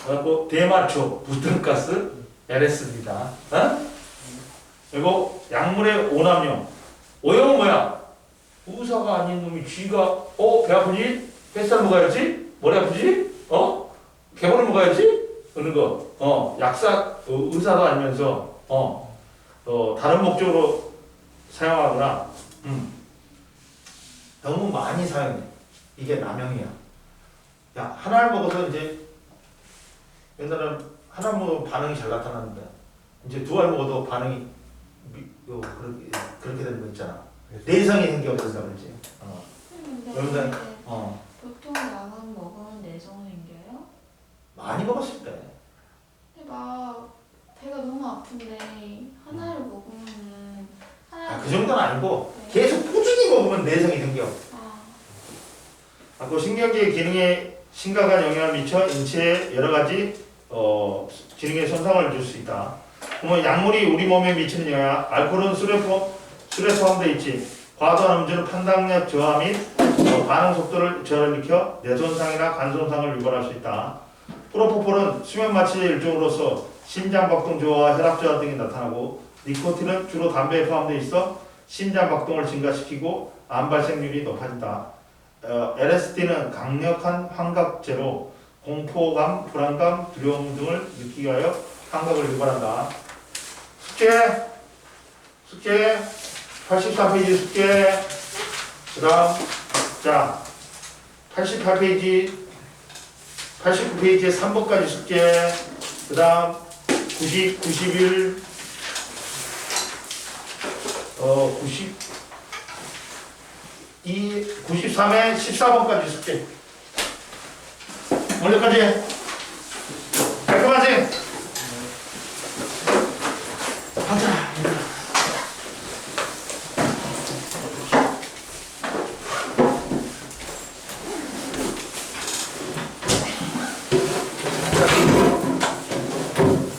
그래갖고 대마초, 부탄가스, LSD다. 그리고 약물의 오남용. 오염은 뭐야? 의사가 아닌 놈이 쥐가 배 아프지? 뱃살 먹어야지? 머리 아프지? 개보를 먹어야지? 그런 거. 의사도 아니면서 다른 목적으로 사용하거나 너무 많이 사용해. 이게 남용이야. 야, 하나를 먹어서 이제 옛날에는 하나 먹으면 반응이 잘 나타났는데 이제 두 알 먹어도 반응이 그렇게 되는 거 있잖아. 내성이 생겨버린다 그러지. 근데 어. 보통 약은 먹으면 내성 생겨요? 많이 먹었을 때. 근데 막 배가 너무 아픈데 하나를 먹으면은 그 정도는 아니고 네. 계속 꾸준히 먹으면 내성이 생겨. 그 신경계의 기능에 심각한 영향을 미쳐 인체에 여러 가지 기능에 손상을 줄 수 있다. 그러면 약물이 우리 몸에 미치는 영향, 알코올은 술에 포함되어 있지. 과도한 음주는 판단력 저하 및 반응 속도를 저하를 일으켜 뇌손상이나 간 손상을 유발할 수 있다. 프로포폴은 수면 마취의 일종으로서 심장 박동 저하와 혈압 저하 등이 나타나고, 니코틴은 주로 담배에 포함되어 있어 심장 박동을 증가시키고 암 발생률이 높아진다. LSD는 강력한 환각제로 공포감, 불안감, 두려움 등을 느끼게 하여 환각을 유발한다. 숙제 84페이지 숙제. 그 다음 자 88페이지 89페이지에 3번까지 숙제. 그 다음 90, 91 93에 14번까지 숙제. 언제까지? 깔끔하지? 가자.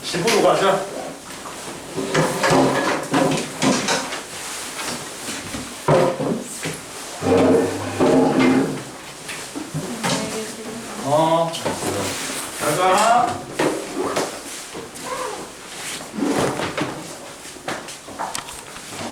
집으로 가자.